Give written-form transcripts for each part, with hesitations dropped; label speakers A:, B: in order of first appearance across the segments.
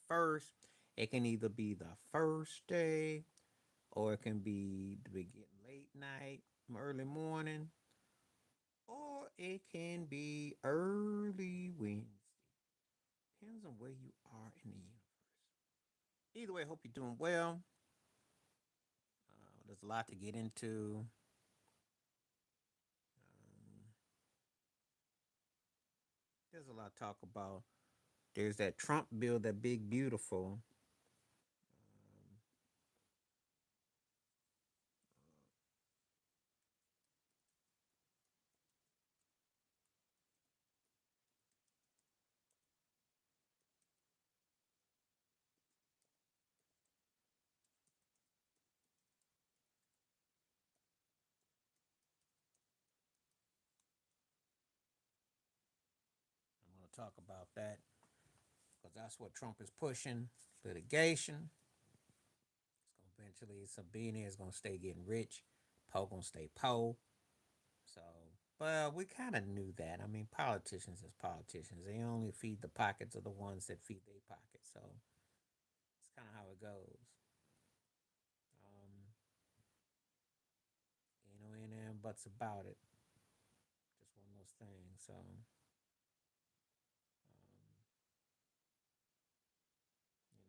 A: 21st. It can either be the first day or it can be the begin late night, early morning, or it can be early Wednesday. Depends on where you are in the universe. Either way, I hope you're doing well. There's a lot to get into. Um, there's a lot to talk about. There's that Trump bill, that big beautiful. I'm going to talk about that because that's what Trump is pushing. Litigation. It's going to eventually, some billionaires going to stay getting rich. Po going to stay po. So, but we kind of knew that. I mean, politicians is politicians. They only feed the pockets of the ones that feed their pockets. So it's kind of how it goes. Um, ain't no buts about it. Just one of those things. So, you know,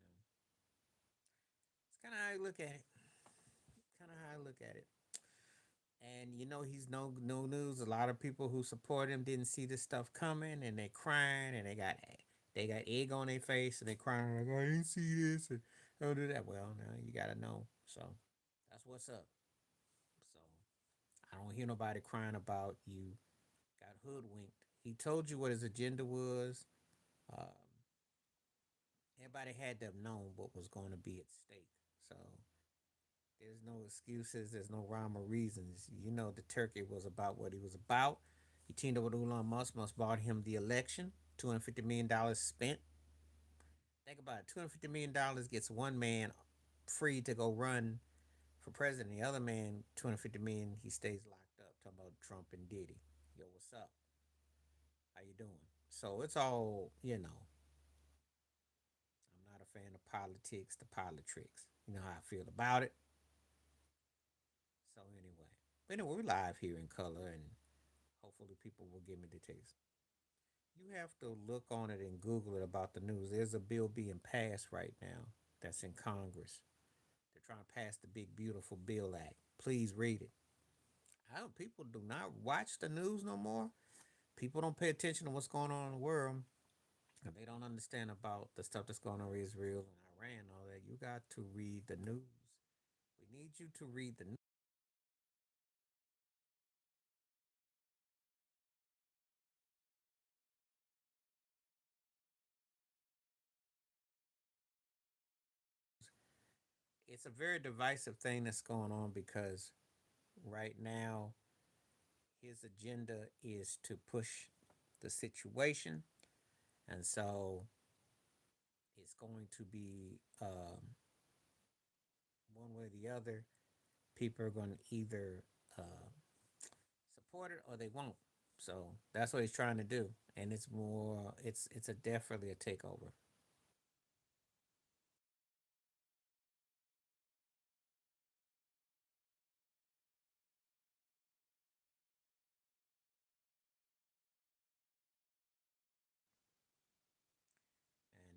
A: it's kind of how you look at it. Kind of how I look at it. And he's no news. A lot of people who support him didn't see this stuff coming, and they're crying, and they got egg on their face, and they're crying like, "I didn't see this," and don't do that. Well, now you gotta know. So that's what's up. So I don't hear nobody crying about you got hoodwinked. He told you what his agenda was. Um, Everybody had to have known what was going to be at stake. So there's no excuses. There's no rhyme or reasons. The turkey was about what he was about. He teamed up with Elon Musk. Musk bought him the election. $250 million spent. Think about it. $250 million gets one man free to go run for president. The other man, 250 million, he stays locked up. Talking about Trump and Diddy. Yo, what's up? How you doing? So it's all. I'm not a fan of politics, the politics. You know how I feel about it. So anyway, we're live here in color, and hopefully people will give me the taste. You have to look on it and Google it about the news. There's a bill being passed right now that's in Congress. They're trying to pass the Big Beautiful Bill Act. Please read it. I don't, people do not watch the news no more. People don't pay attention to what's going on in the world. And they don't understand about the stuff that's going on in Israel and Iran and all that. You got to read the news. We need you to read the news. It's a very divisive thing that's going on because right now his agenda is to push the situation, and so it's going to be one way or the other. People are going to either support it or they won't. So that's what he's trying to do, and it's more. It's a definitely a takeover.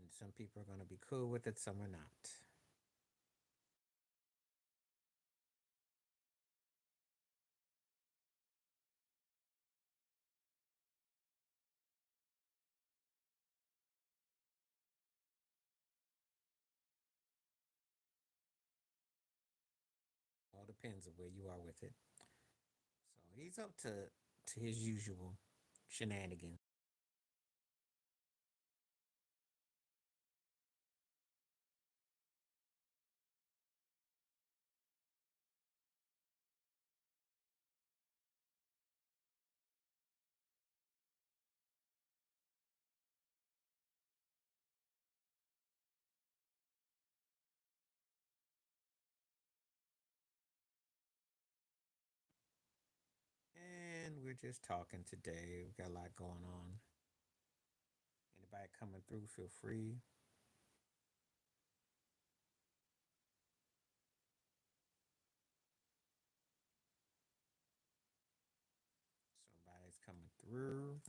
A: And some people are going to be cool with it, some are not. All depends on where you are with it. So he's up to his usual shenanigans. And we're just talking today. We got a lot going on. Anybody coming through, feel free. coming through.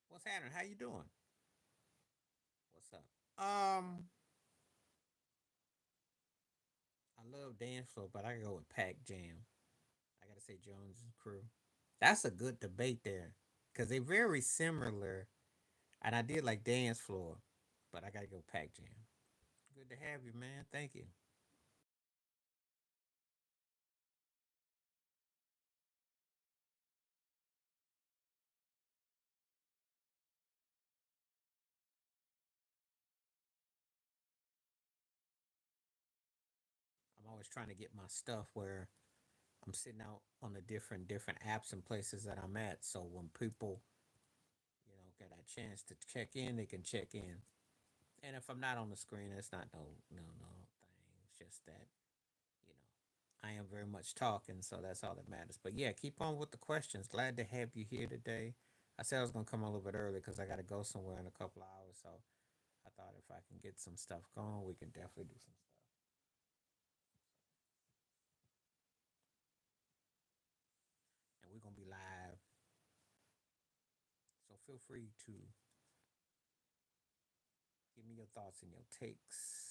A: What's happening? How you doing? What's up? I love dance floor, but I go with Pac Jam. I gotta say Jones' Crew. That's a good debate there, because they're very similar, and I did like dance floor, but I gotta go Pac Jam. Good to have you, man. Thank you. I'm always trying to get my stuff where I'm sitting out on the different apps and places that I'm at. So when people, get a chance to check in, they can check in. And if I'm not on the screen, it's not no thing. It's just that, you know, I am very much talking, so that's all that matters. But yeah, keep on with the questions. Glad to have you here today. I said I was gonna come a little bit early because I gotta go somewhere in a couple of hours. So I thought if I can get some stuff going, we can definitely do some stuff. And we're gonna be live. So feel free to give me your thoughts and your takes.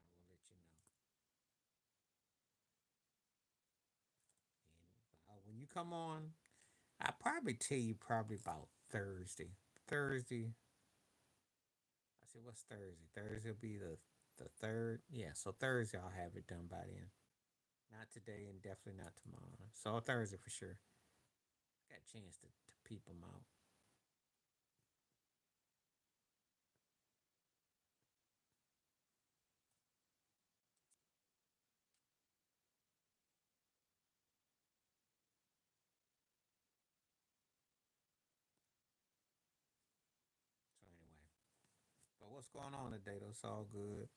A: I will let you know. And when you come on, I'll probably tell you probably about Thursday. Thursday. I said, what's Thursday? Thursday will be the third. Yeah, so Thursday I'll have it done by then. Not today and definitely not tomorrow. So Thursday for sure. Got a chance to peep them out. So anyway, but what's going on today though? It's all good.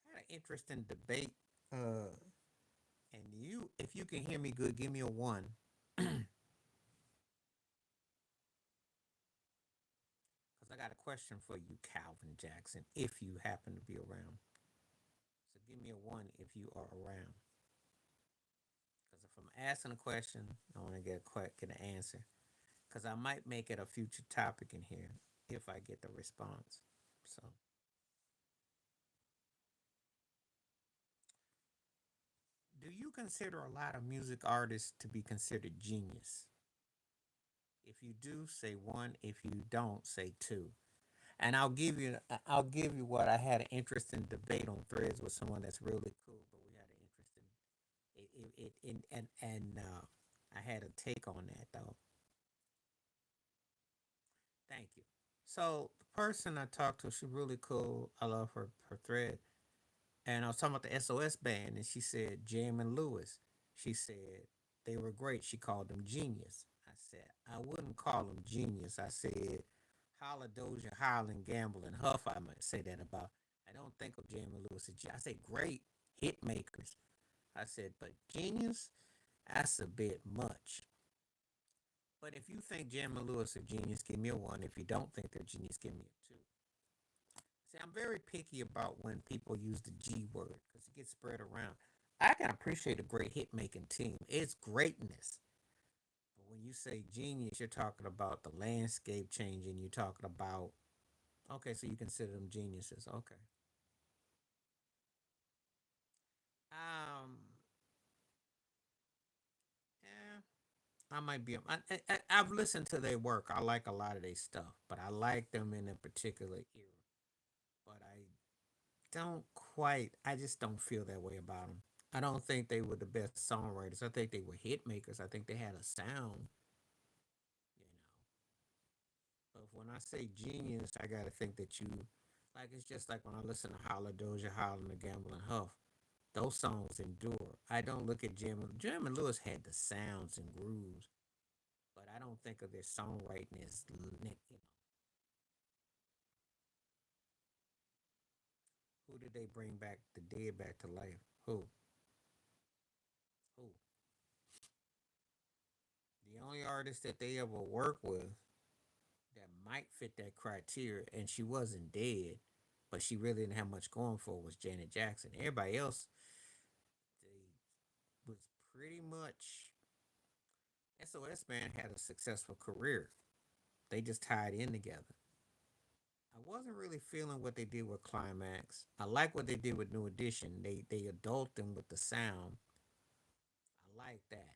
A: Had an interesting debate. Uh, and if you can hear me good, give me a one. Because I got a question for you, Calvin Jackson, if you happen to be around. So give me a one if you are around. Because if I'm asking a question, I want to get an answer. Because I might make it a future topic in here if I get the response. So, do you consider a lot of music artists to be considered genius? If you do, say one. If you don't, say two. And I'll give you what I had an interesting debate on Threads with someone that's really cool. But we had an interesting and I had a take on that though. Thank you. So the person I talked to, she's really cool. I love her thread. And I was talking about the SOS band, and she said Jam and Lewis. She said they were great. She called them genius. I said I wouldn't call them genius. I said Holla Doja, Highland, Gamble, and Huff. I might say that about. I don't think of Jam and Lewis as I say great hit makers. I said, but genius, that's a bit much. But if you think Jam and Lewis are genius, give me a one. If you don't think they're genius, give me a two. See, I'm very picky about when people use the G word because it gets spread around. I can appreciate a great hit making team. It's greatness. But when you say genius, you're talking about the landscape changing. You're talking about, okay, so you consider them geniuses. Okay. Um, yeah, I might be. I've listened to their work. I like a lot of their stuff, but I like them in a particular era. But don't quite. I just don't feel that way about them. I don't think they were the best songwriters. I think they were hit makers. I think they had a sound, you know. But when I say genius, I gotta think that you, like, it's just like when I listen to Holla Doja, Holla and the Gamble and Huff. Those songs endure. I don't look at Jim and Lewis had the sounds and grooves, but I don't think of their songwriting as, who did they bring back the dead back to life? Who? The only artist that they ever worked with that might fit that criteria, and she wasn't dead, but she really didn't have much going for her, was Janet Jackson. Everybody else, they was pretty much SOS Band had a successful career. They just tied in together. I wasn't really feeling what they did with Climax. I like what they did with New Edition. They adult them with the sound. I like that.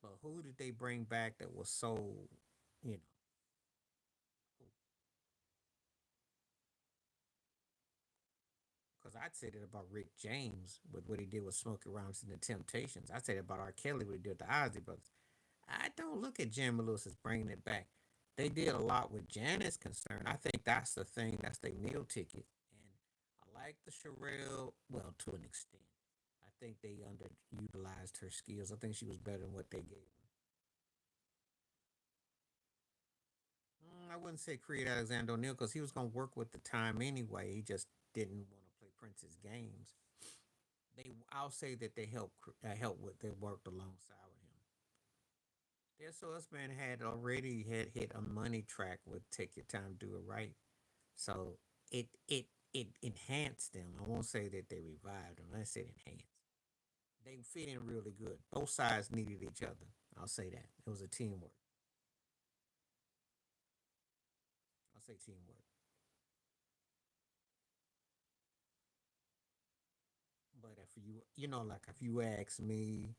A: But who did they bring back that was so, you know, because I'd say that about Rick James with what he did with Smokey Robinson and the Temptations. I'd say that about R. Kelly what he did with the Ozzy Brothers. I don't look at Jam and Lewis as bringing it back. They did a lot with Janet's concern. I think that's the thing. That's their meal ticket. And I like the Sherelle, well, to an extent. I think they underutilized her skills. I think she was better than what they gave her. I wouldn't say Creed Alexander O'Neal because he was going to work with the time anyway. He just didn't want to play Prince's games. I'll say that they helped with, they worked alongside with him. Yeah, so this man had already had hit a money track with "Take Your Time, Do It Right," so it enhanced them. I won't say that they revived them. I said enhanced. They fit in really good. Both sides needed each other. I'll say that it was a teamwork. I'll say teamwork. But if like if you ask me,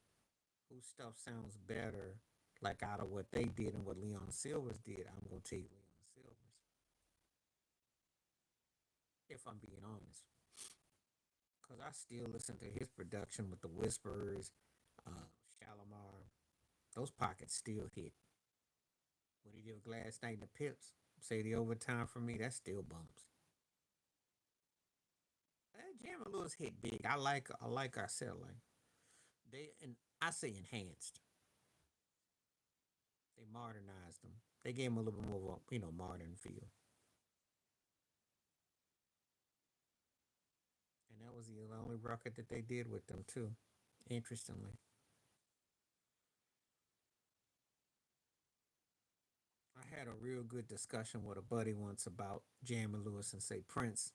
A: whose stuff sounds better, like out of what they did and what Leon Silvers did, I'm gonna take Leon Silvers. If I'm being honest, because I still listen to his production with the Whispers, Shalimar. Those pockets still hit. What he did with Last Night in the Pips, say the overtime for me, that still bumps. Jam and Lewis hit big. I like I said like they and I say enhanced. They modernized them. They gave them a little bit more of a modern feel. And that was the only record that they did with them too. Interestingly, I had a real good discussion with a buddy once about Jam and Lewis and say Prince.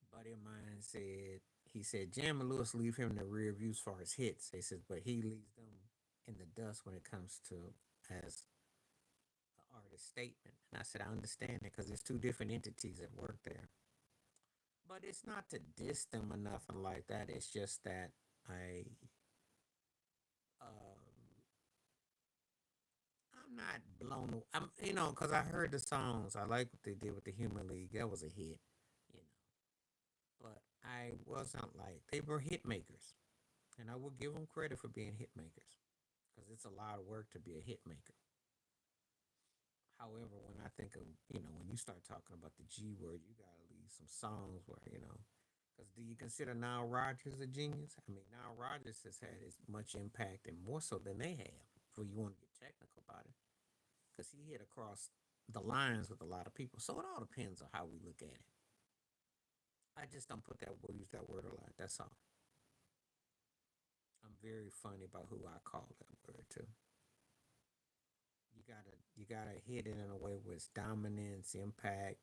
A: A buddy of mine said he said Jam and Lewis leave him in the rear view as far as hits. He says, but he leaves them in the dust when it comes to as an artist statement. And I said I understand that because there's two different entities at work there. But it's not to diss them or nothing like that. It's just that I I'm not blown away. Because I heard the songs. I like what they did with the Human League. That was a hit, you know. But I wasn't like they were hit makers, and I will give them credit for being hit makers because it's a lot of work to be a hit maker. However, when I think of when you start talking about the G word, you gotta leave some songs where because do you consider Nile Rodgers a genius? I mean, Nile Rodgers has had as much impact and more so than they have. If you want to get technical about it, because he hit across the lines with a lot of people. So it all depends on how we look at it. I just don't use that word a lot. That's all. I'm very funny about who I call that word too. You gotta hit it in a way where it's dominance, impact,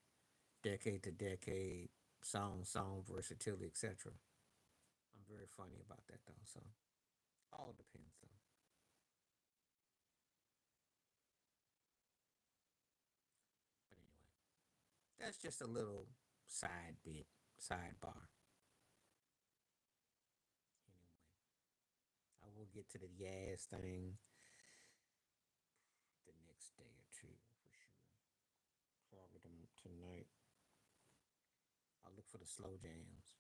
A: decade to decade, song, versatility, etc. I'm very funny about that though. So all depends though. But anyway, that's just a little side bit, sidebar. Anyway, I will get to the Yaz thing the next day or two for sure. Probably tonight. I'll look for for the slow jams.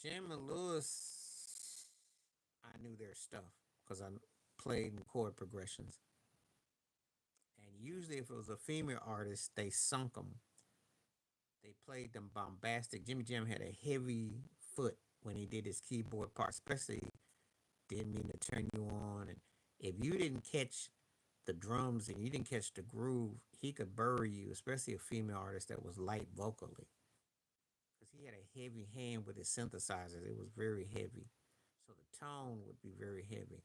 A: Jam and Lewis, I knew their stuff because I played in chord progressions. And usually, if it was a female artist, they sunk them. They played them bombastic. Jimmy Jam had a heavy foot when he did his keyboard part, especially Didn't Mean to Turn You On. And if you didn't catch the drums and you didn't catch the groove, he could bury you, especially a female artist that was light vocally. Because he had a heavy hand with his synthesizers. It was very heavy. So the tone would be very heavy.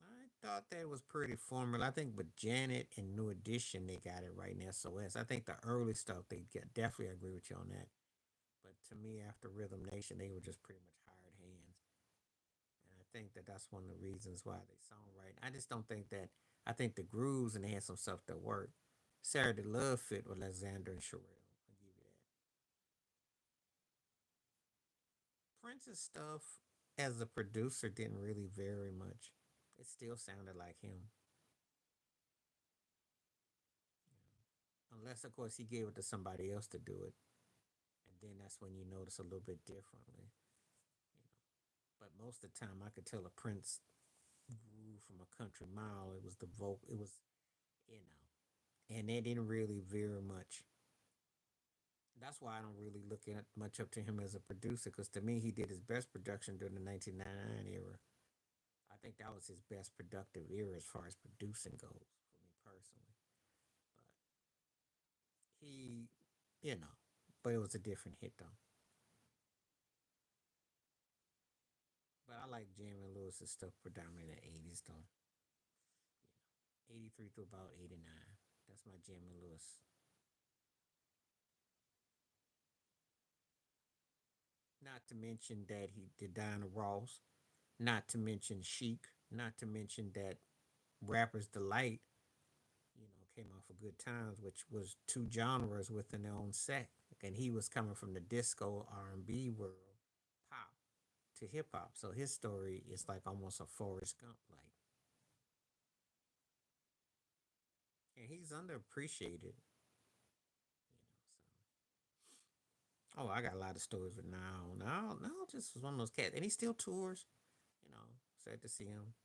A: I thought that was pretty formal. I think with Janet and New Edition, they got it right in SOS. I think the early stuff, they get, definitely agree with you on that. But to me, after Rhythm Nation, they were just pretty much hired hands. And I think that that's one of the reasons why they songwrite. I just don't think that, I think the grooves and they had some stuff that worked. Saturday Love fit with Alexander and Sherelle. I'll give you that. Prince's stuff as a producer didn't really vary much. It still sounded like him. Unless, of course, he gave it to somebody else to do it. And then that's when you notice a little bit differently. You know. But most of the time, I could tell a Prince grew from a country mile. It was the vocal. It was, you know, and they didn't really vary much. That's why I don't really look at much up to him as a producer, because to me, he did his best production during the 1999 era. I think that was his best productive era as far as producing goes for me personally. But he, you know, but it was a different hit though. But I like Jamie Lewis's stuff predominantly in the 80s though. You know, 83 to about 89. That's my Jamie Lewis. Not to mention that he did Diana Ross. Not to mention Chic. Not to mention that Rapper's Delight, you know, came off of Good Times, which was two genres within their own set. And he was coming from the disco R&B world, pop to hip hop. So his story is like almost a Forrest Gump like. And he's underappreciated, you know. So I got a lot of stories with Now just was one of those cats. And he still tours, you know. Sad to see him.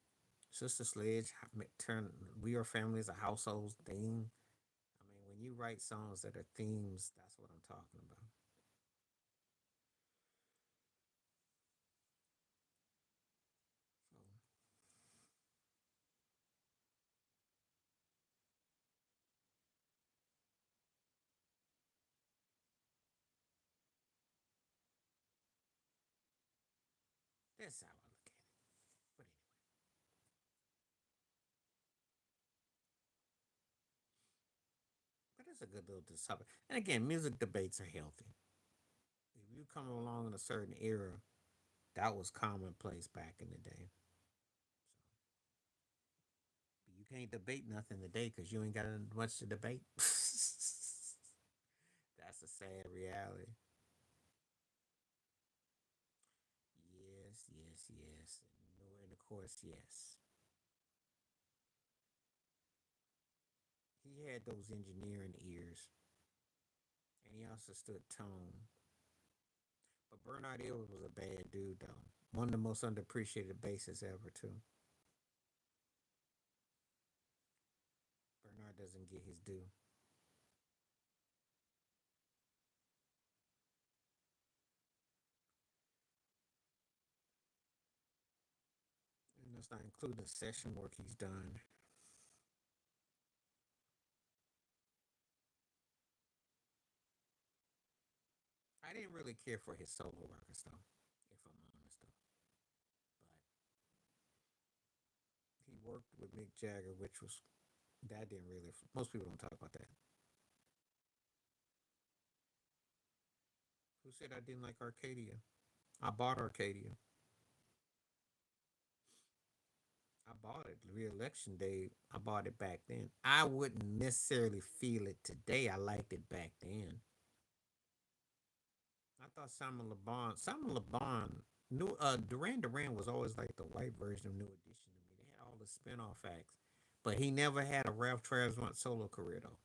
A: Sister Sledge turn We Are Family is a household theme. I mean, when you write songs that are themes, that's what I'm talking about. So that's how I look at it. But anyway, but it's a good little topic. And again, music debates are healthy. If you come along in a certain era, that was commonplace back in the day. So you can't debate nothing today because you ain't got much to debate. That's a sad reality. Yes, yes, yes. And of course, yes. He had those engineering ears, and he also stood tone. But Bernard Edwards was a bad dude, though. One of the most underappreciated bassists ever, too. Bernard doesn't get his due. And that's not including the session work he's done. I didn't really care for his solo records, though, if I'm honest, though. But he worked with Mick Jagger, which was, that didn't really, most people don't talk about that. Who said I didn't like Arcadia? I bought Arcadia. I bought it re-election day. I bought it back then. I wouldn't necessarily feel it today. I liked it back then. I thought Simon LeBon. New Duran Duran was always like the white version of New Edition to me. They had all the spin-off acts, but he never had a Ralph Tresvant solo career though.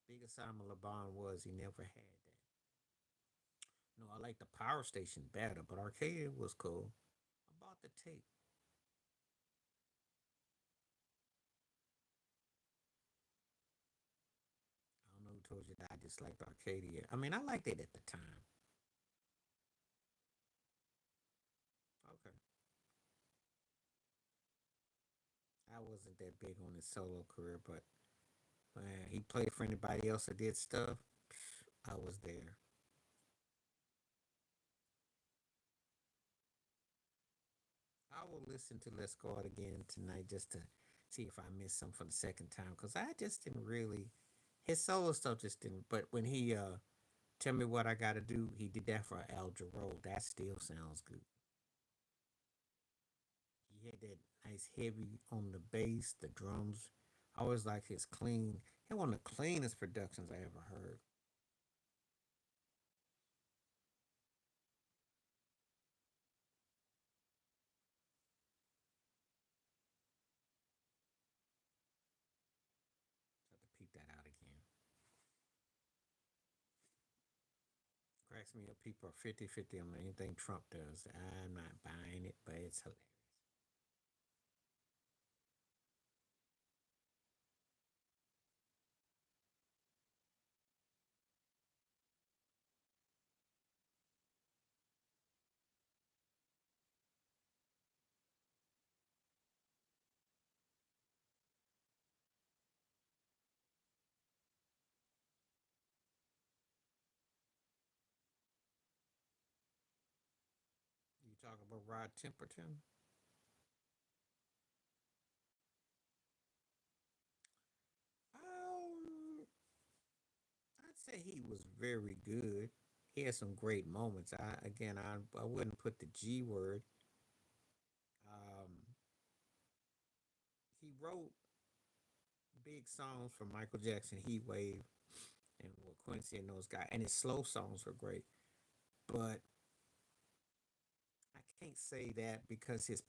A: Big as Simon LeBon was, he never had that. No, I like the Power Station better, but Arcade was cool. I bought the tape. I don't know who told you that I disliked Arcadia. I mean, I liked it at the time. Okay. I wasn't that big on his solo career, but man, he played for anybody else that did stuff. I was there. I will listen to Let's Go Out again tonight just to see if I missed some for the second time because I just didn't really. His solo stuff just didn't. But when he tell me what I got to do, he did that for Al Jarreau. That still sounds good. He had that nice heavy on the bass, the drums. I always like his clean. He had one of the cleanest productions I ever heard. So to peep that out again. Cracks me up. People are 50-50 on anything Trump does. I'm not buying it, but it's hilarious. You talk about Rod Temperton? Um, I'd say he was very good. He had some great moments. I wouldn't put the G word. Um, he wrote big songs for Michael Jackson, Heat Wave, and what Quincy and those guys, and his slow songs were great. But I can't say that because his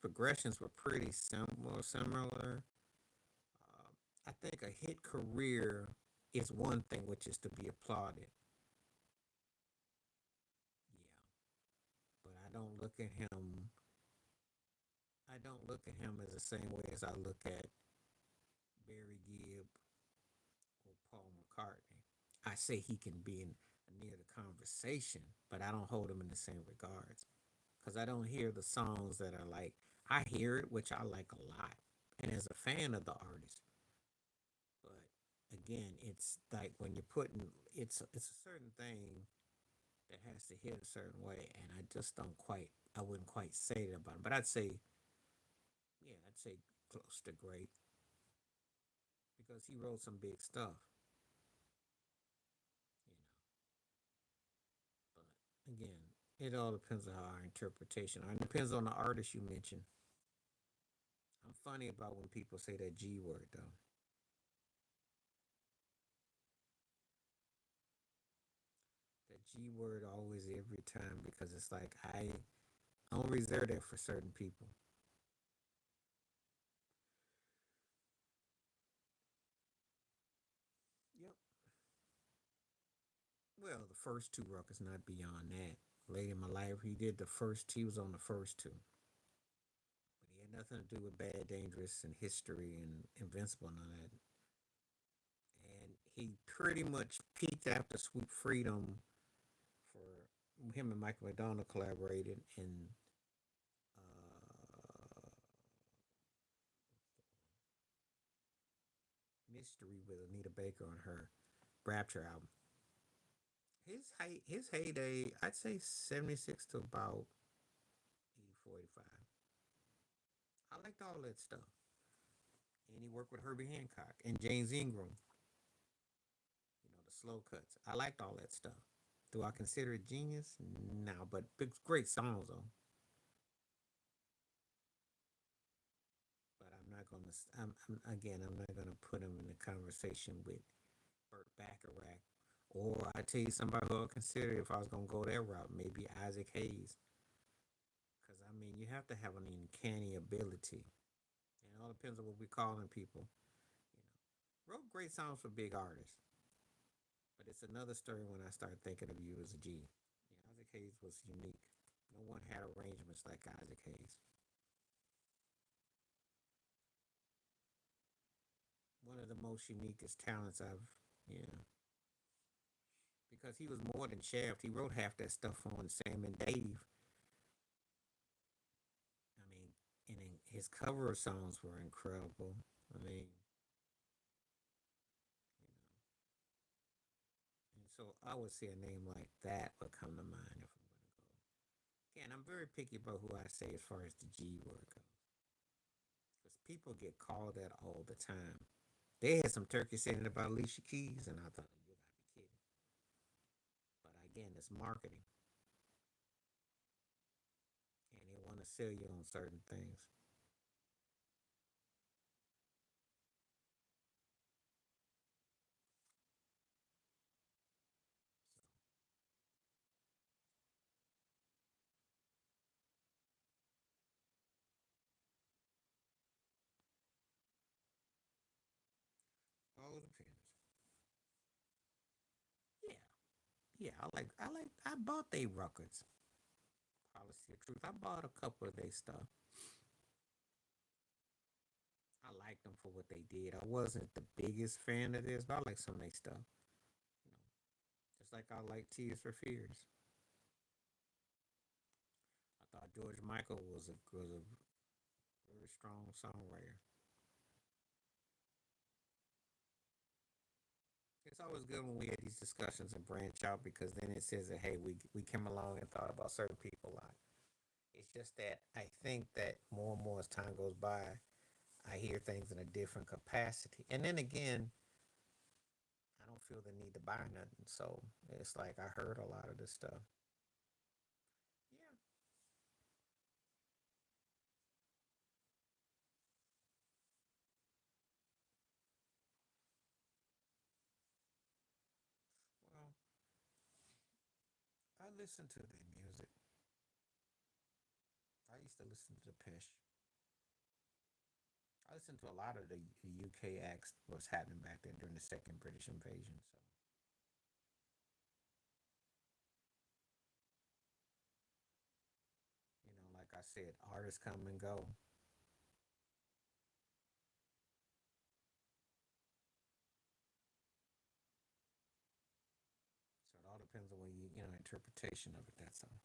A: progressions were pretty similar. I think a hit career is one thing, which is to be applauded. Yeah, but I don't look at him as the same way as I look at Barry Gibb or Paul McCartney. I say he can be in near the conversation, but I don't hold him in the same regards because I don't hear the songs that are like I hear it, which I like a lot, and as a fan of the artist. But again, it's like when you're putting it's a certain thing that has to hit a certain way, and I just don't quite I wouldn't quite say that about him, but I'd say yeah, I'd say close to great because he wrote some big stuff, you know. But again, it all depends on our interpretation. It depends on the artist you mention. I'm funny about when people say that G word though. That G word always every time because it's like I don't reserve that for certain people. Yep. Well, the first two records, not beyond that. Late in my life, he did the first. He was on the first two, but he had nothing to do with Bad, Dangerous, and History and Invincible and all that. And he pretty much peaked after Sweet Freedom for him and Michael McDonald collaborated in Mystery with Anita Baker on her Rapture album. His heyday, I'd say 76 to about 84, 85. I liked all that stuff. And he worked with Herbie Hancock and James Ingram, the slow cuts. I liked all that stuff. Do I consider it genius? No, but big, great songs though. But I'm not gonna. I'm not gonna put him in a conversation with Burt Bacharach. Or I tell you somebody who I consider if I was gonna go that route, maybe Isaac Hayes. I mean, you have to have an uncanny ability. It all depends on what we're calling people. Wrote great songs for big artists, but it's another story when I start thinking of you as a G. Yeah, Isaac Hayes was unique. No one had arrangements like Isaac Hayes. One of the most uniquest talents I've, yeah, because he was more than Shaft. He wrote half that stuff on Sam and Dave. I mean, and his cover songs were incredible. I mean, and so I would say a name like that would come to mind if I'm going to go. Again, I'm very picky about who I say as far as the G word goes, because people get called that all the time. They had some turkey saying it about Alicia Keys, and I thought, you gotta be kidding. But again, it's marketing, and they want to sell you on certain things. So all depends. Yeah, yeah. I bought they records. Policy of Truth. I bought a couple of their stuff. I liked them for what they did. I wasn't the biggest fan of this, but I like some of their stuff. You know, just like I like Tears for Fears. I thought George Michael was a very strong songwriter. It's always good when we have these discussions and branch out because then it says that hey, we came along and thought about certain people a lot. It's just that I think that more and more as time goes by, I hear things in a different capacity. And then again, I don't feel the need to buy nothing. So it's like I heard a lot of this stuff. Yeah. Well, I listen to the music. I used to listen to the Pish. I listened to a lot of the UK acts was happening back then during the second British invasion. So like I said, artists come and go. So it all depends on what interpretation of it. That's all.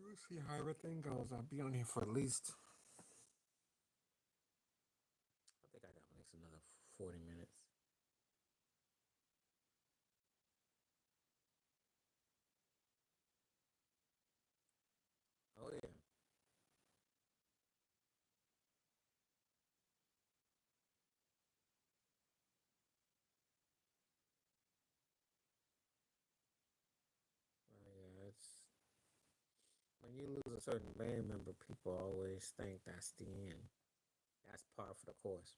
A: We'll see how everything goes. I'll be on here for at least. I think I got next another 40 minutes. Oh yeah. Yeah. It's when you lose a certain band member, people always think that's the end. That's par for the course.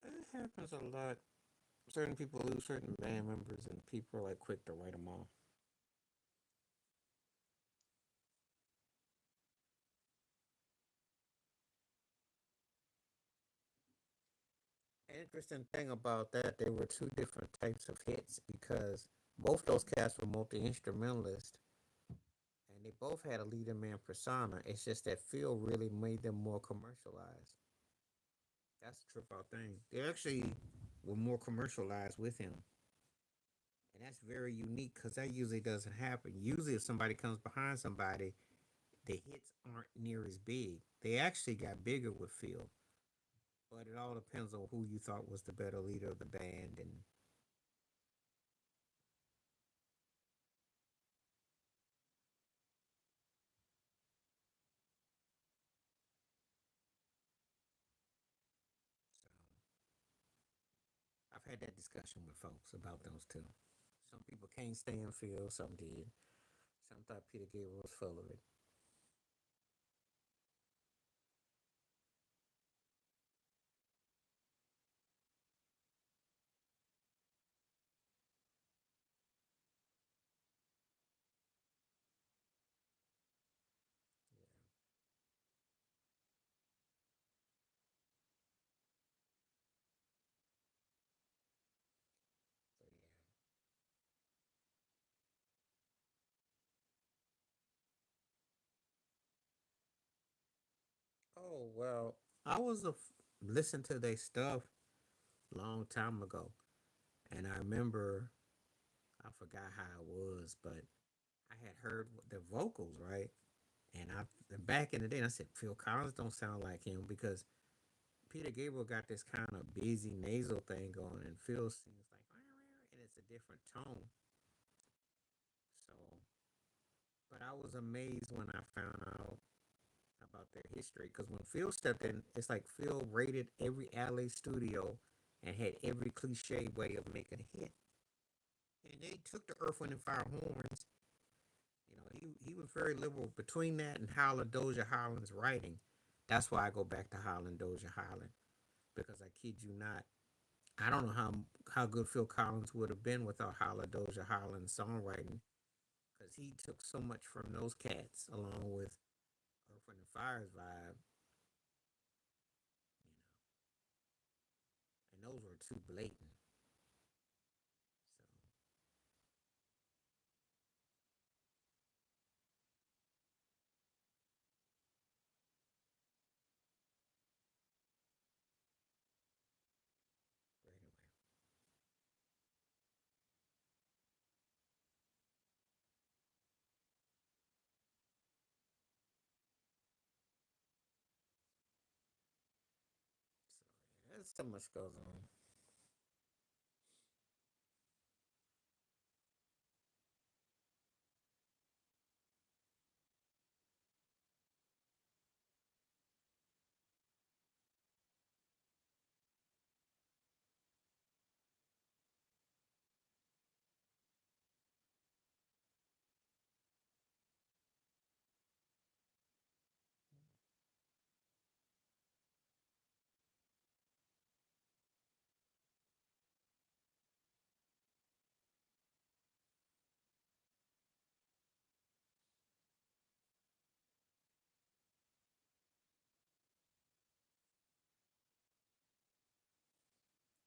A: It happens a lot. Certain people lose certain band members, and people are like quick to write them off. Interesting thing about that, there were two different types of hits because both those cats were multi instrumentalists, and they both had a leader man persona. It's just that Phil really made them more commercialized. That's the trip out thing. They actually were more commercialized with him. And that's very unique because that usually doesn't happen. Usually, if somebody comes behind somebody, the hits aren't near as big. They actually got bigger with Phil, but it all depends on who you thought was the better leader of the band. And so I've had that discussion with folks about those two. Some people can't stand Phil, some did. Some thought Peter Gabriel was full of it. Yeah. But yeah. Oh well, I was listen to their stuff long time ago, and I remember I forgot how it was, but I had heard the vocals right, and I back in the day I said Phil Collins don't sound like him because Peter Gabriel got this kind of busy nasal thing going, and Phil sings like and it's a different tone. So, but I was amazed when I found out about their history because when Phil stepped in, it's like Phil raided every LA studio and had every cliche way of making a hit. And they took the Earth, Wind, and Fire horns. You know, he was very liberal between that and Howlin' Doja Holland's writing. That's why I go back to Howlin' Doja Holland because I kid you not, I don't know how good Phil Collins would have been without Howlin' Doja Holland's songwriting because he took so much from those cats along with Earth, Wind, and Fire's vibe, you know, and those were too blatant. So but anyway, so yeah, so much goes on.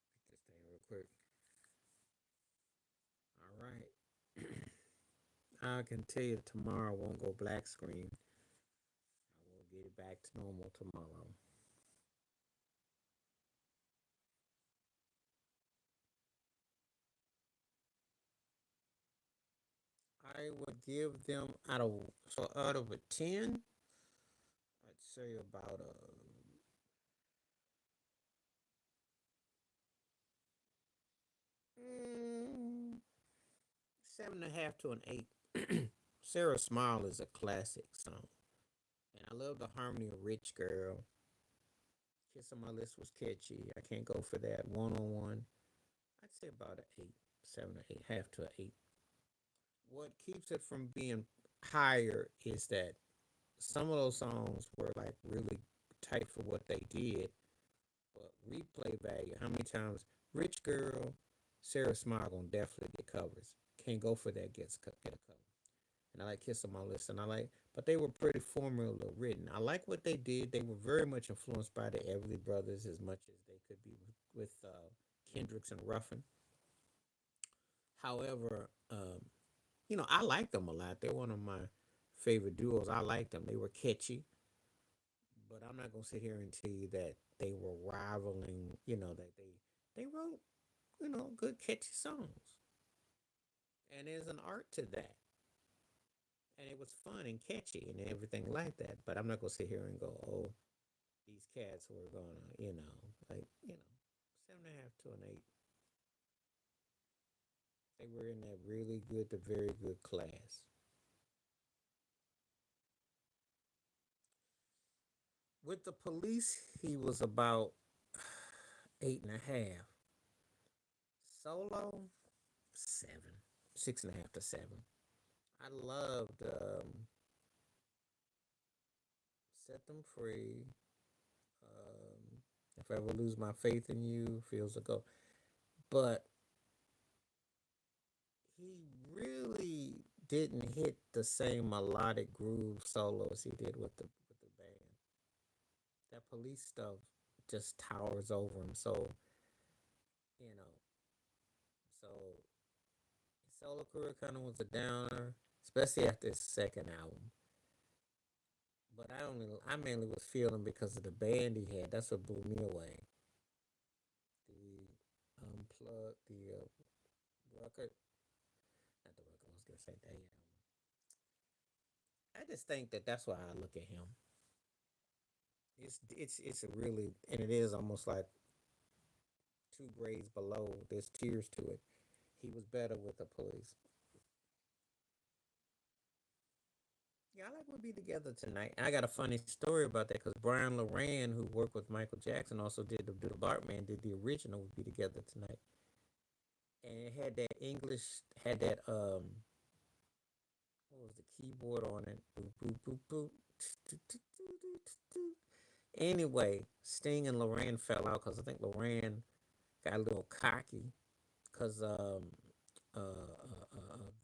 A: Pick this thing real quick. All right. I can tell you tomorrow won't go black screen. I will get it back to normal tomorrow. I would give them out of a 10, I'd say about a 7.5 to an 8. Sarah Smile is a classic song. And I love the harmony of Rich Girl. Kiss on My List was catchy. I can't go for that. One on one. I'd say about an 8, 7 or 8, half to an 8. What keeps it from being higher is that some of those songs were like really tight for what they did, but replay value, how many times Rich Girl, Sarah Smile gonna definitely get covers. Can't go for that get a cover. And I like Kiss on My List, and I like, but they were pretty formula written. I like what they did. They were very much influenced by the Everly Brothers as much as they could be with Kendricks and Ruffin. However, I like them a lot. They're one of my favorite duos. I like them. They were catchy, but I'm not gonna sit here and tell you that they were rivaling. That they They wrote, good catchy songs. And there's an art to that. And it was fun and catchy and everything like that. But I'm not gonna sit here and go, oh, these cats were gonna, seven and a half to an eight. They were in that really good to very good class. With the police, he was about eight and a half. Solo, seven, 6.5 to seven. I loved Set Them Free. If I ever lose my faith in you, feels a go. But he really didn't hit the same melodic groove solo as he did with the band. That police stuff just towers over him. So you know, so his solo career kind of was a downer, especially after his second album. But I mainly was feeling because of the band he had. That's what blew me away. The unplugged, the record, not the record. I was gonna say the I just think that that's why I look at him. It's a really, and it is almost like two grades below. There's tiers to it. He was better with the police. Yeah, I like we'll be together tonight. I got a funny story about that because Brian Loran, who worked with Michael Jackson, also did the Bartman, did the original "We'll Be Together Tonight," and it had that English, had that what was the keyboard on it? Boop boop boop boop. Anyway, Sting and Loran fell out because I think Loran got a little cocky because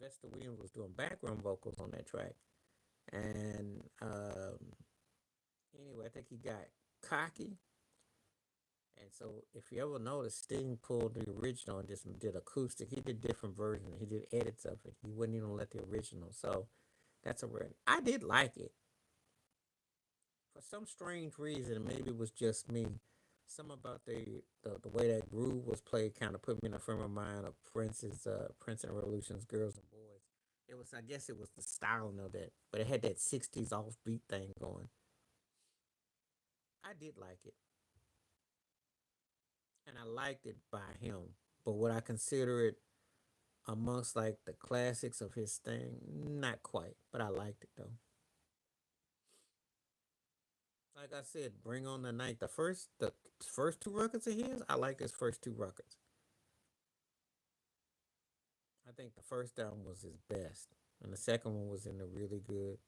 A: Vesta Williams was doing background vocals on that track, and anyway, I think he got cocky. And so, if you ever notice, Sting pulled the original and just did acoustic. He did different versions. He did edits of it. He wouldn't even let the original. So that's a rare. I did like it for some strange reason. Maybe it was just me. Some about the way that groove was played kind of put me in a frame of mind of Prince and Revolution's Girls and Boys. It was, I guess, it was the styling of that, but it had that '60s offbeat thing going. I did like it, and I liked it by him. But would I consider it amongst like the classics of his thing? Not quite, but I liked it though. Like I said, Bring On the Night. The first two records of his, I liked his first two records. I think the first album was his best, and the second one was in the really good,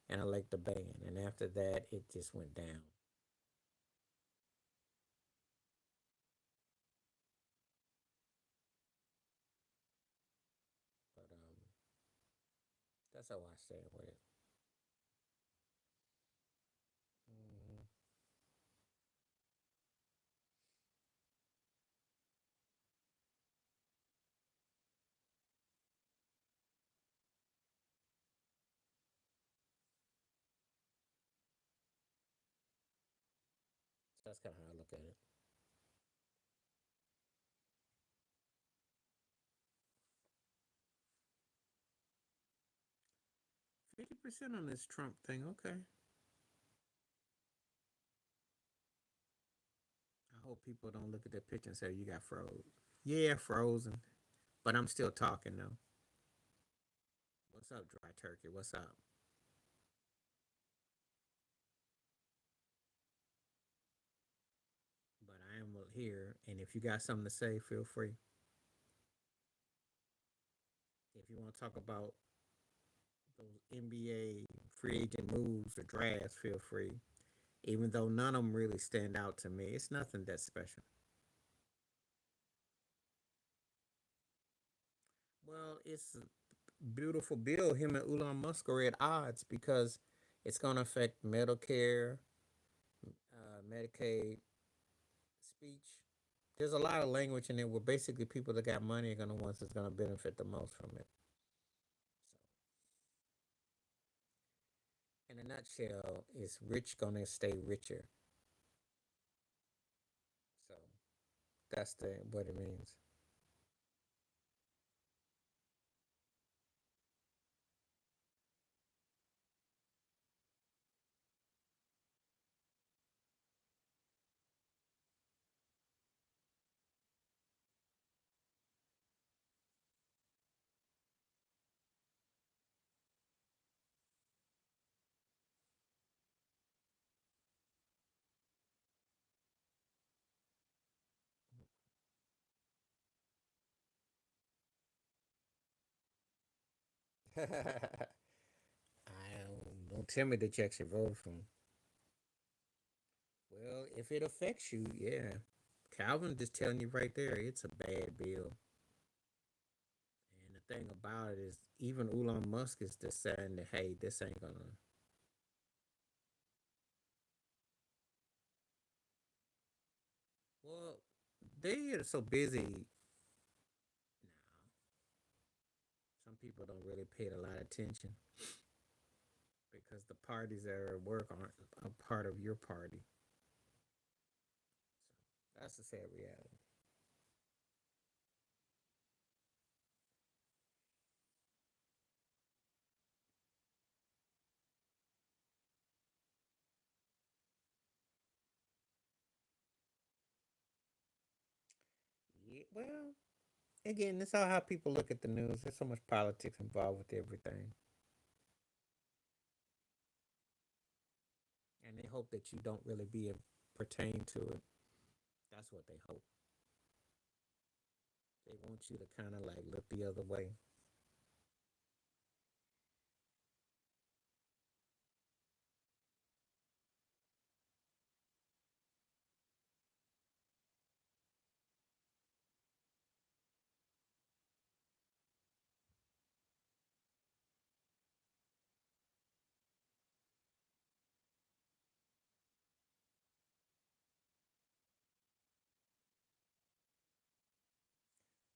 A: and I liked the band. And after that, it just went down. But that's how I stand with it. Hmm. So that's kind of how I look at it. 50% on this Trump thing. Okay. I hope people don't look at that picture and say you got froze. Yeah, frozen. But I'm still talking though. What's up, dry turkey? What's up? But I am here, and if you got something to say, feel free. If you want to talk about those NBA free agent moves or drafts, feel free. Even though none of them really stand out to me, it's nothing that special. Well, it's a beautiful bill. Him and Elon Musk are at odds because it's going to affect Medicare, Medicaid, speech. There's a lot of language in it where basically people that got money are going to ones that's going to benefit the most from it. So, in a nutshell, is rich going to stay richer? So That's the what it means. Don't tell me that you actually voted for him. Well, if it affects you, yeah. Calvin just telling you right there, it's a bad bill. And the thing about it is, even Elon Musk is deciding that, hey, this ain't gonna. Well, they are so busy now. Some people don't really pay it a lot of attention because the parties that are at work aren't a part of your party. So that's the sad reality. Yeah, well, again, it's all how people look at the news. There's so much politics involved with everything, and they hope that you don't really be a, pertain to it. That's what they hope. They want you to kind of like look the other way.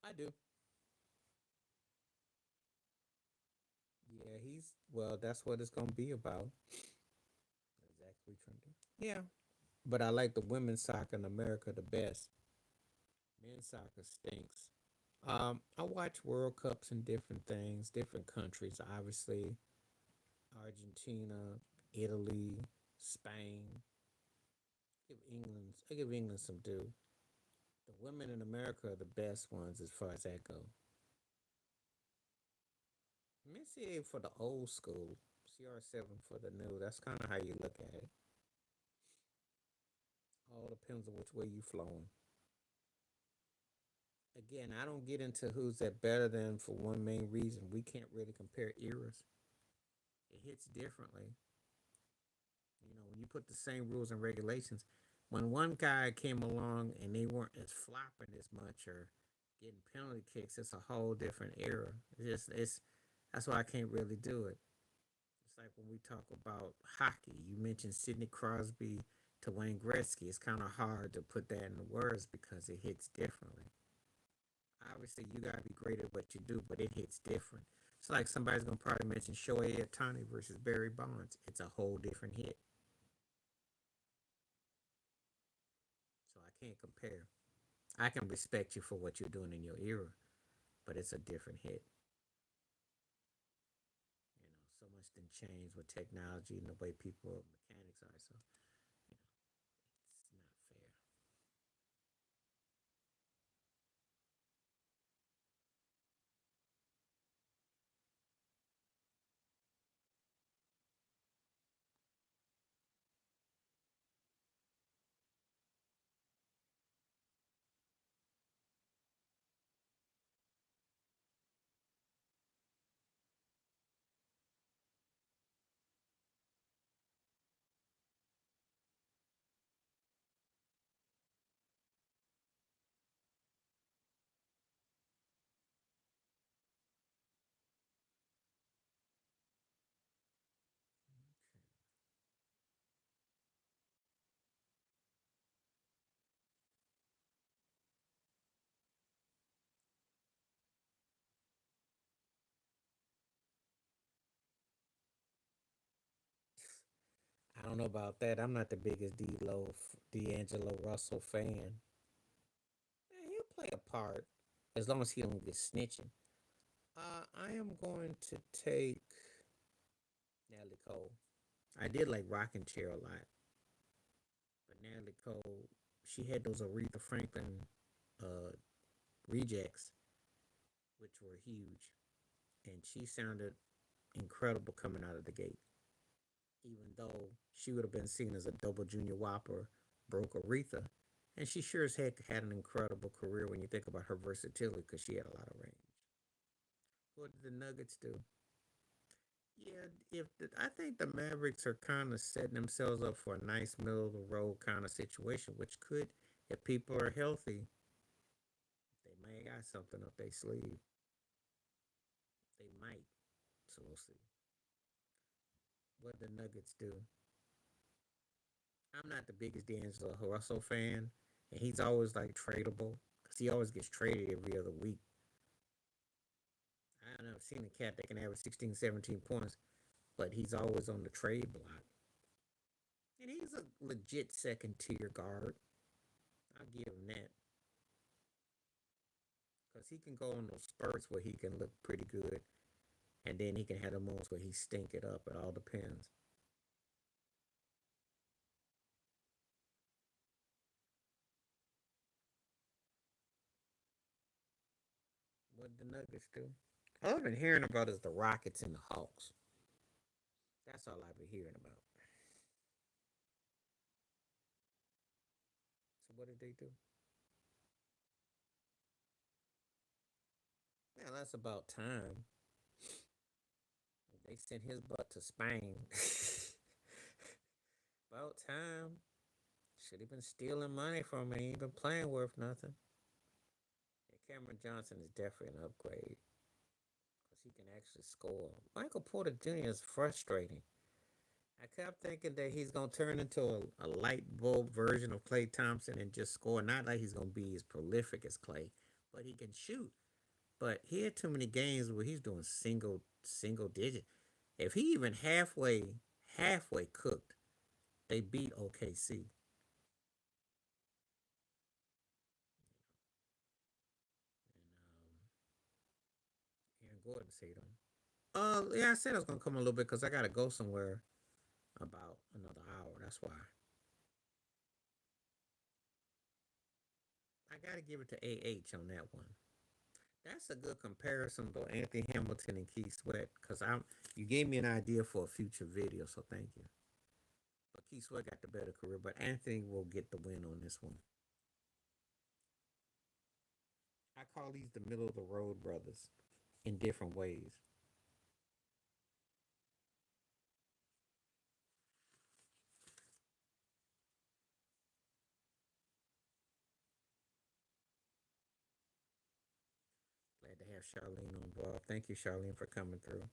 A: I do. Yeah, he's well. That's what it's gonna be about. Exactly, Trenton. Yeah, but I like the women's soccer in America the best. Men's soccer stinks. I watch World Cups and different things, different countries. Obviously, Argentina, Italy, Spain. I give England some due. The women in America are the best ones as far as that go. Missy for the old school, CR7 for the new. That's kind of how you look at it. All depends on which way you flowing. Again, I don't get into who's that better than for one main reason. We can't really compare eras. It hits differently. You know, when you put the same rules and regulations, when one guy came along and they weren't as flopping as much or getting penalty kicks, it's a whole different era. It's that's why I can't really do it. It's like when we talk about hockey. You mentioned Sidney Crosby to Wayne Gretzky. It's kind of hard to put that into words because it hits differently. Obviously, you gotta be great at what you do, but it hits different. It's like somebody's gonna probably mention Shohei Ohtani versus Barry Bonds. It's a whole different hit. So I can't compare. I can respect you for what you're doing in your era, but it's a different hit. You know, so much can change with technology and the way people mechanics are. So you know, it's not fair. I don't know about that. I'm not the biggest D'Angelo Russell fan. play a part as long as he don't get snitching. I am going to take Natalie Cole. I did like Rockin' Chair a lot, but Natalie Cole, she had those Aretha Franklin uh, rejects, which were huge, and she sounded incredible coming out of the gate. Even though she would have been seen as a double junior whopper, broke Aretha, and she sure as heck had an incredible career when you think about her versatility because she had a lot of range. What did the Nuggets do? Yeah, I think the Mavericks are kind of setting themselves up for a nice middle of the road kind of situation, which could, if people are healthy, they may got something up their sleeve. They might. So we'll see. What the Nuggets do? I'm not the biggest D'Angelo Russell fan, and he's always like tradable because he always gets traded every other week. I don't know. I've seen a cat that can average 16, 17 points, but he's always on the trade block. And he's a legit second tier guard. I'll give him that. Because he can go on those spurts where he can look pretty good, and then he can have the moments where he stink it up. It all depends. What the Nuggets do? All I've been hearing about is the Rockets and the Hawks. That's all I've been hearing about. So what did they do? Yeah, that's about time. They sent his butt to Spain. About time. Should have been stealing money from me. He ain't been playing worth nothing. Yeah, Cameron Johnson is definitely an upgrade because he can actually score. Michael Porter Jr. is frustrating. I kept thinking that he's gonna turn into a light bulb version of Klay Thompson and just score. Not like he's gonna be as prolific as Klay, but he can shoot. But he had too many games where he's doing single digit. If he even halfway cooked, they beat OKC. And Aaron Gordon said him. Yeah, I said I was gonna come a little bit because I gotta go somewhere about another hour. That's why I gotta give it to AH on that one. That's a good comparison, though, Anthony Hamilton and Keith Sweat, because I'm you gave me an idea for a future video, so thank you. But Keith Sweat got the better career, but Anthony will get the win on this one. I call these the middle of the road brothers in different ways. Glad to have Charlene on board. Thank you, Charlene, for coming through.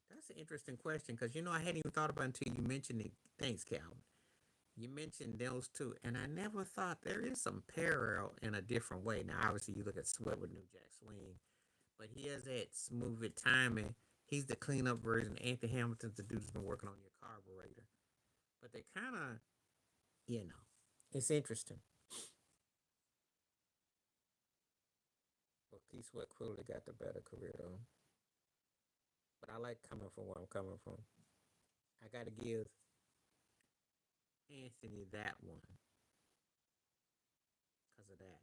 A: That's an interesting question because I hadn't even thought about it until you mentioned it. Thanks, Calvin. You mentioned those two, and I never thought there is some parallel in a different way. Now, obviously, you look at Sweat with New Jack Swing, but he has that smooth timing. He's the cleanup version. Anthony Hamilton's the dude who's been working on your carburetor. But they kind of, it's interesting. But Keith Sweat clearly got the better career, though. But I like coming from where I'm coming from. I got to give Anthony that one because of that.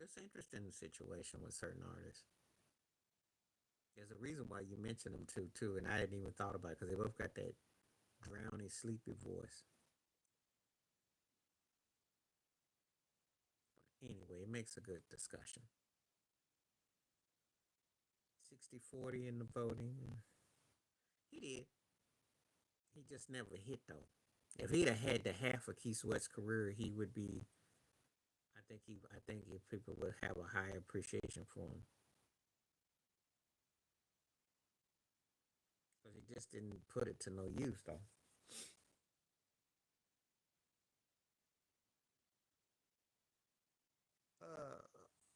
A: It's an interesting situation with certain artists. There's a reason why you mentioned them too, and I hadn't even thought about it because they both got that drowny, sleepy voice. Anyway, it makes a good discussion. 60-40 in the voting. He did. He just never hit though. If he'd have had the half of Keith Sweat's career, he would be. I think people would have a higher appreciation for him because he just didn't put it to no use though.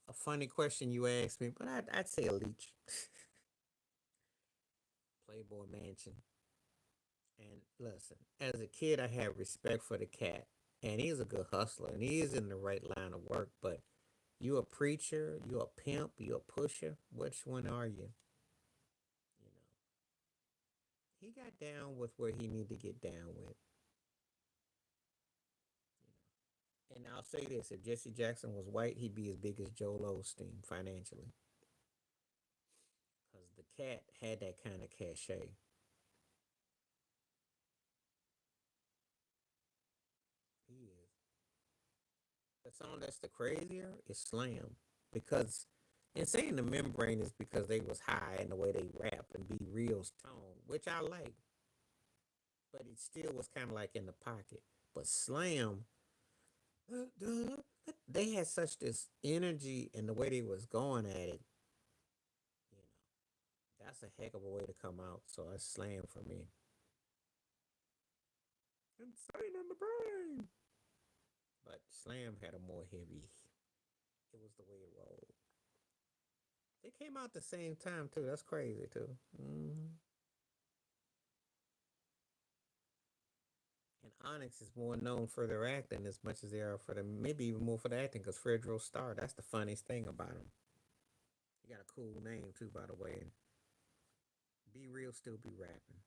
A: A funny question you asked me, but I'd say a leech. Playboy Mansion. And listen, as a kid, I had respect for the cat. and he's a good hustler, and he is in the right line of work. But you a preacher, you a pimp, you a pusher. Which one are you? You know, he got down with where he need to get down with. You know, and I'll say this: if Jesse Jackson was white, he'd be as big as Joel Osteen financially, because the cat had that kind of cachet. He is. The song that's the crazier is Slam, because and saying the membrane is because they was high in the way they rap and be real's tone, which I like, but it still was kind of like in the pocket. But Slam, they had such this energy and the way they was going at it. You know, that's a heck of a way to come out. So I Slam for me. Insane in the brain. But Slam had a more heavy. It was the way it rolled. They came out the same time too. That's crazy too. And Onyx is more known for their acting as much as they are for the maybe even more for the acting because Fredro Starr. That's the funniest thing about him. He got a cool name too, by the way. Be real, still be rapping.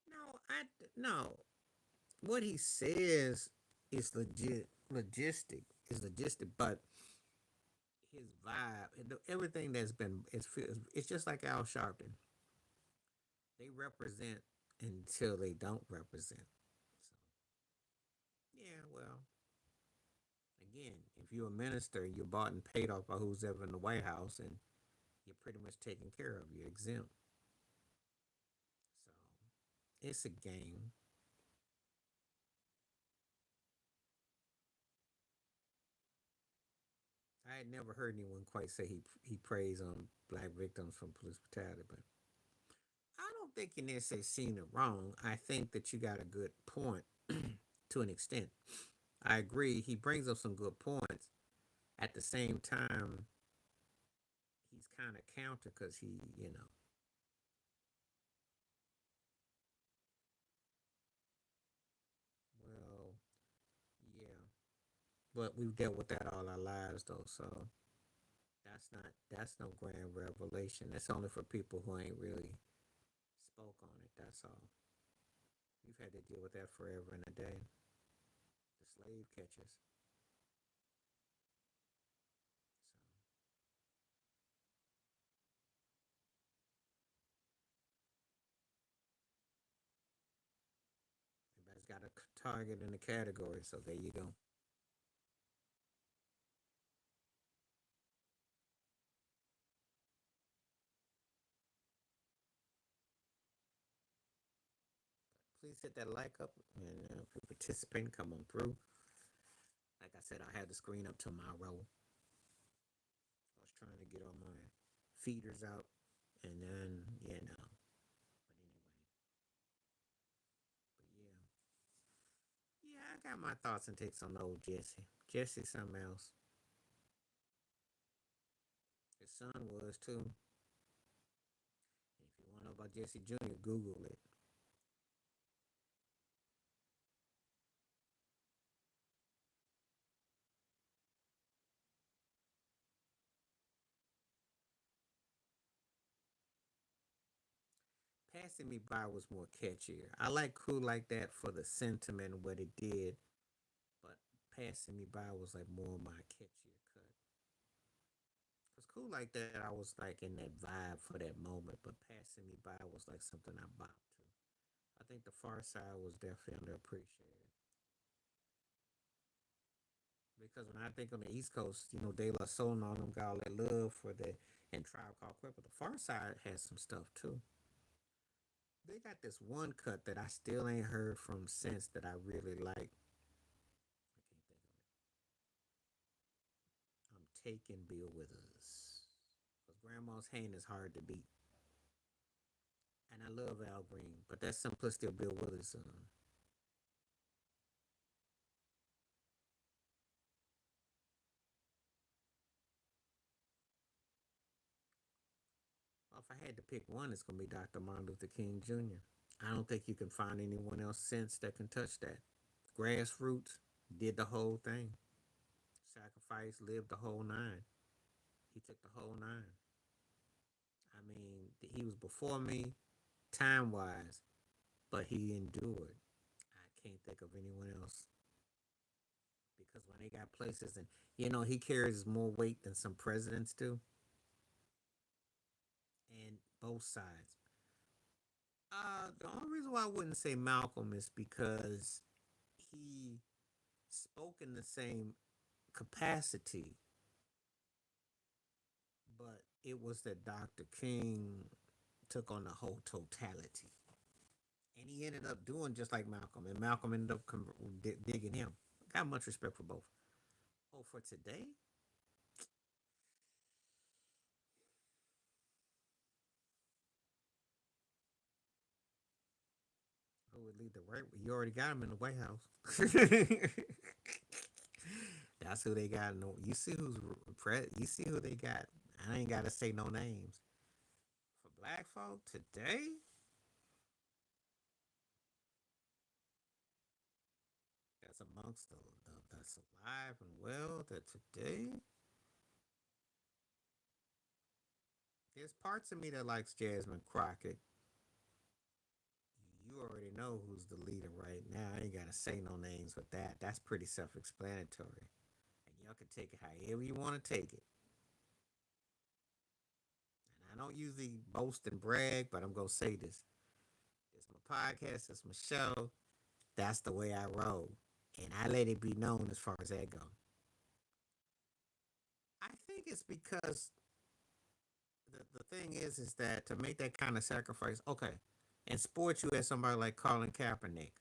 A: No, I no. What he says is legit. Logistic, but his vibe, everything that's been, it's just like Al Sharpton. They represent until they don't represent. So yeah, well, again, if you're a minister, you're bought and paid off by who's ever in the White House, and you're pretty much taken care of. You're exempt. So it's a game. I had never heard anyone quite say he preys on black victims from police brutality, but I don't think you necessarily seen it wrong. I think that you got a good point to an extent. I agree. He brings up some good points. At the same time, he's kind of counter because well, yeah. But we've dealt with that all our lives, though. So that's no grand revelation. That's only for people who ain't really spoke on it. That's all. We've had to deal with that forever and a day. The slave catchers. So everybody's got a target in the category. So there you go. Please hit that like up and if you participate, come on through. Like I said, I had the screen up tomorrow. I was trying to get all my feeders out, and then But anyway, but yeah, yeah, I got my thoughts and takes on old Jesse. Jesse, something else. His son was too. If you want to know about Jesse Jr., Google it. Passing Me By was more catchier. I like Cool Like That for the sentiment of what it did, but Passing Me By was like more my catchier cut. Cause Cool Like That, I was like in that vibe for that moment, but Passing Me By was like something I bopped to. I think the Far Side was definitely underappreciated. Because when I think on the East Coast, De La Soul and all them got all that love for the and Tribe Called Quest, but the Far Side has some stuff too. They got this one cut that I still ain't heard from since that I really like. I can't think of it. I'm taking Bill Withers. Because Grandma's Hand is hard to beat. And I love Al Green, but that simplicity of Bill Withers. if I had to pick one, it's gonna be Dr. Martin Luther King Jr. I don't think you can find anyone else since that can touch that. Grassroots, did the whole thing. Sacrifice, lived the whole nine. He took the whole nine. I mean, he was before me, time wise, but he endured. I can't think of anyone else because when they got places, and he carries more weight than some presidents do, and both sides. The only reason why I wouldn't say Malcolm is because he spoke in the same capacity, but it was that Dr. King took on the whole totality. And he ended up doing just like Malcolm, and Malcolm ended up digging him. Got much respect for both. Oh, for today, who would lead the right? You already got him in the White House. That's who they got. No, you see who's You see who they got. I ain't gotta say no names. For black folk today, that's amongst that's alive and well. That today, there's parts of me that likes Jasmine Crockett. You already know who's the leader right now. I ain't gotta say no names with that. That's pretty self-explanatory, and y'all can take it however you want to take it. And I don't usually boast and brag, but I'm gonna say this: it's my podcast, it's my show. That's the way I roll, and I let it be known as far as that goes. I think it's because the thing is that to make that kind of sacrifice, okay, in sports you have somebody like Colin Kaepernick,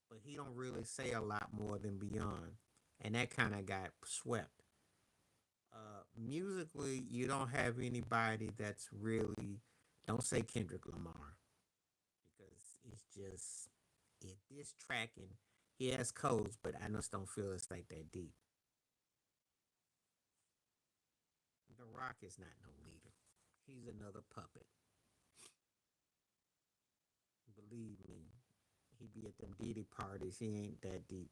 A: but he don't really say a lot more than beyond, and that kind of got swept. Musically, you don't have anybody that's really, don't say Kendrick Lamar because it's just it this tracking. He has codes, but I just don't feel it's like that deep. The Rock is not no leader. He's another puppet. Believe me, he be at them Diddy parties. He ain't that deep.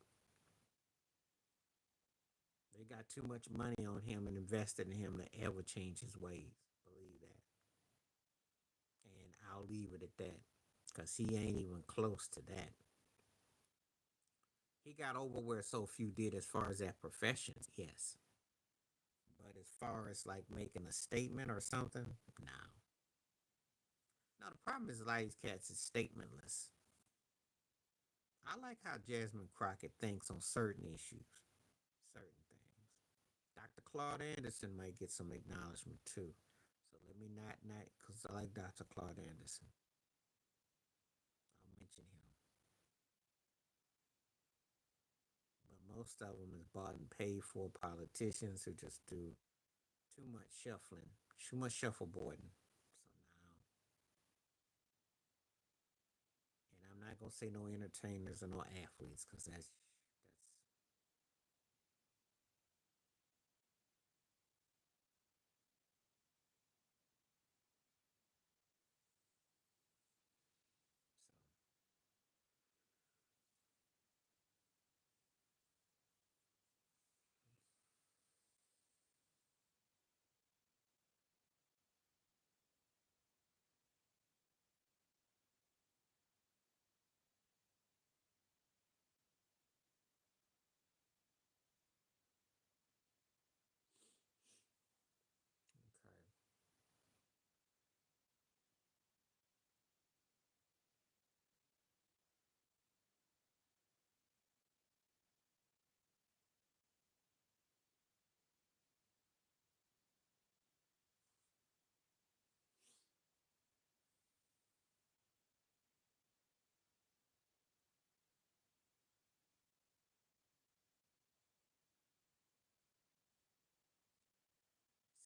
A: They got too much money on him and invested in him to ever change his ways. Believe that. And I'll leave it at that. Because he ain't even close to that. He got over where so few did as far as that profession, yes. But as far as like making a statement or something, no. No, the problem is a lot of these cats is statementless. I like how Jasmine Crockett thinks on certain issues, certain things. Dr. Claude Anderson might get some acknowledgement too. So let me not because I like Dr. Claude Anderson. I'll mention him. But most of them is bought and paid for politicians who just do too much shuffling, too much shuffleboarding. So now, and I'm not gonna say no entertainers or no athletes because that's okay.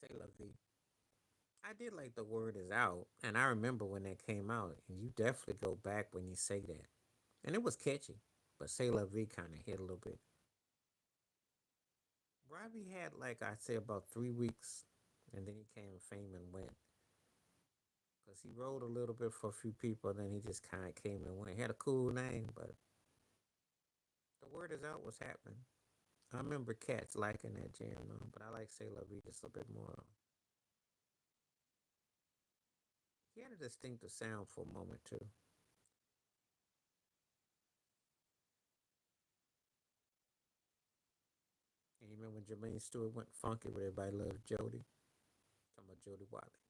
A: Say la vie. I did like the word is out, and I remember when that came out, and you definitely go back when you say that, and it was catchy. But say la vie kind of hit a little bit. Robbie had like I say about 3 weeks, and then he came fame and went. because he wrote a little bit for a few people, and then he just kind of came and went. He had a cool name, but the word is out what's happening. I remember cats liking that jam, though, but I like Say La Vie just a bit more. He had a distinctive sound for a moment, too. And you remember when Jermaine Stewart went funky where everybody loved Jody? Talking about Jody Watley.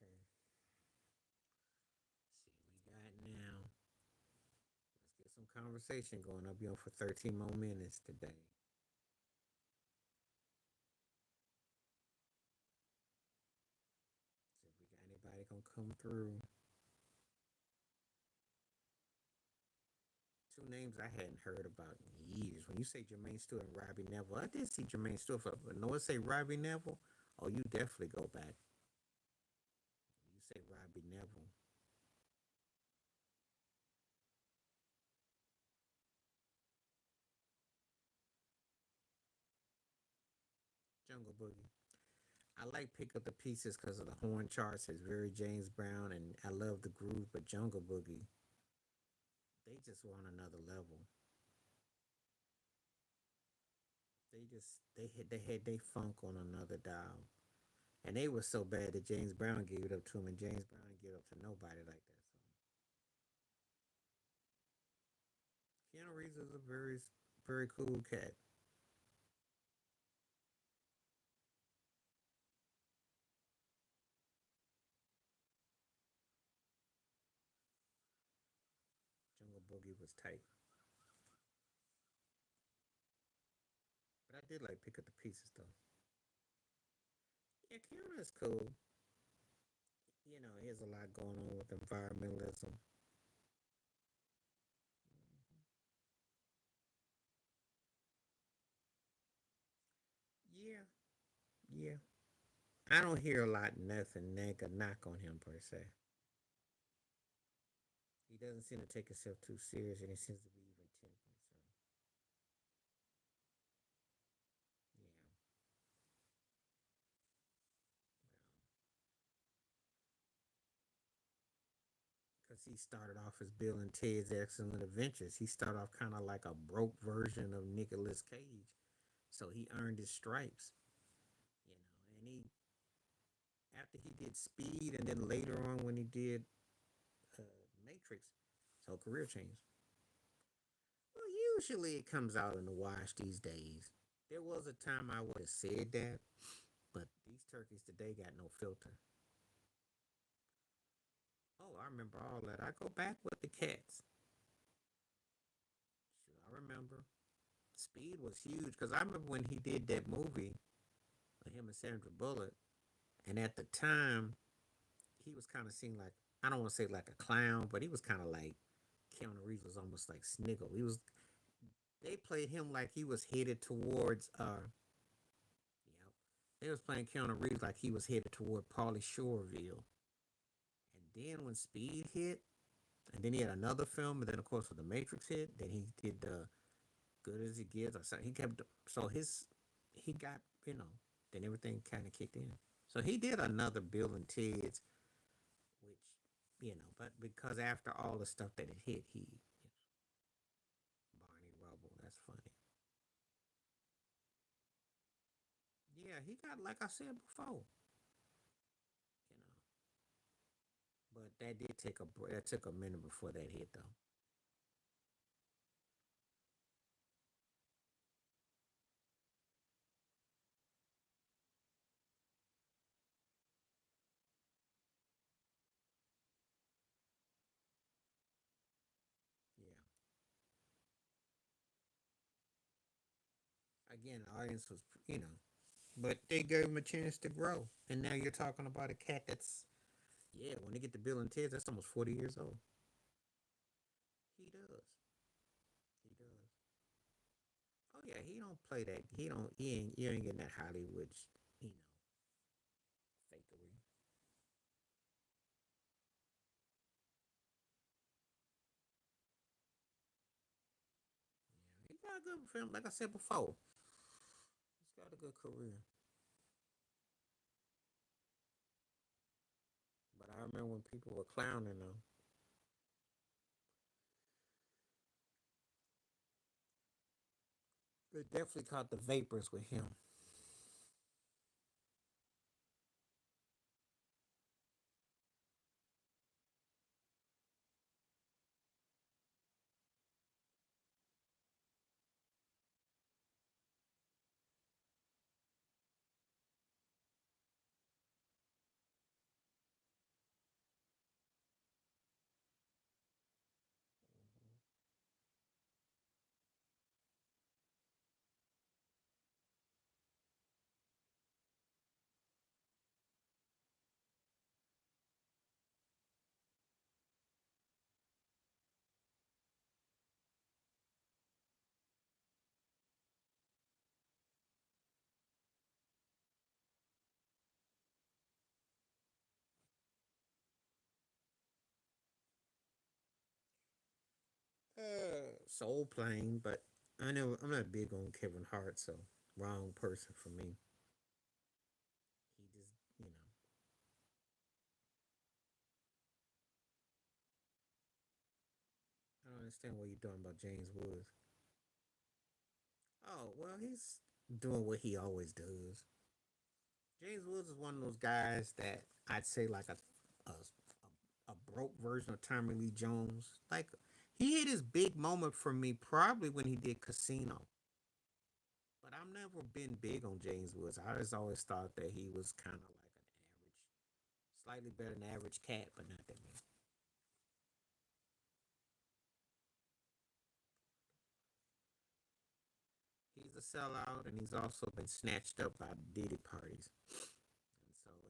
A: Okay. See, we got now. Let's get some conversation going. I'll be on for 13 more minutes today. See if we got anybody gonna come through. Two names I hadn't heard about in years. When you say Jermaine Stewart and Robbie Neville, I did see Jermaine Stewart, but no one say Robbie Neville. Oh, you definitely go back. You say Robbie Neville. Jungle Boogie. I like Pick Up the Pieces because of the horn charts. It's very James Brown, and I love the groove. But Jungle Boogie, they just were on another level. They had they funk on another dial, and they were so bad that James Brown gave it up to him, and James Brown didn't give it up to nobody like that. So Keanu Reeves is a very cool cat. Jungle Boogie was tight, but I did like Pick Up the Pieces though. Yeah, Keanu is cool. You know, he has a lot going on with environmentalism. Yeah, yeah. I don't hear a lot nothing knock on him per se. He doesn't seem to take himself too serious, and he seems to be even temperate. So yeah, because he started off as Bill and Ted's Excellent Adventures. He started off kind of like a broke version of Nicolas Cage, so he earned his stripes. You know, and he after he did Speed, and then later on when he did uh, Matrix, so career change. Well, usually it comes out in the wash these days. There was a time I would have said that, but these turkeys today got no filter. Oh, I remember all that. I go back with the cats. Sure, I remember. Speed was huge because I remember when he did that movie with him and Sandra Bullock, and at the time he was kind of seen like, I don't want to say like a clown, but he was kind of like Keanu Reeves was almost like Sniggle. He was they played him like he was headed towards you know they was playing Keanu Reeves like he was headed toward Pauly Shoreville. And then when Speed hit, and then he had another film, and then of course when the Matrix hit, then he did the Good as He Gets or something. He kept so his he got then everything kind of kicked in. So he did another Bill and Ted's, which but because after all the stuff that it hit, he Barney Rubble. That's funny. Yeah, he got like I said before, you know. But that did take a that took a minute before that hit though. again, the audience was, but they gave him a chance to grow. And now you're talking about a cat that's, yeah, when they get to Bill and Ted, that's almost 40 years old. He does. He does. Oh yeah, he don't play that. He don't. You ain't getting that Hollywood, you know, fakery. Yeah, he got a good film. Like I said before, he's got a good career. But I remember when people were clowning him. They definitely caught the vapors with him. Soul Plane, but I know I'm not big on Kevin Hart, so wrong person for me. He just, I don't understand what you're doing about James Woods. Oh well, he's doing what he always does. James Woods is one of those guys that I'd say like a broke version of Tommy Lee Jones. Like he hit his big moment for me probably when he did Casino. But I've never been big on James Woods. I just always thought that he was kind of like an average, slightly better than average cat, but not that many. He's a sellout, and he's also been snatched up by Diddy parties.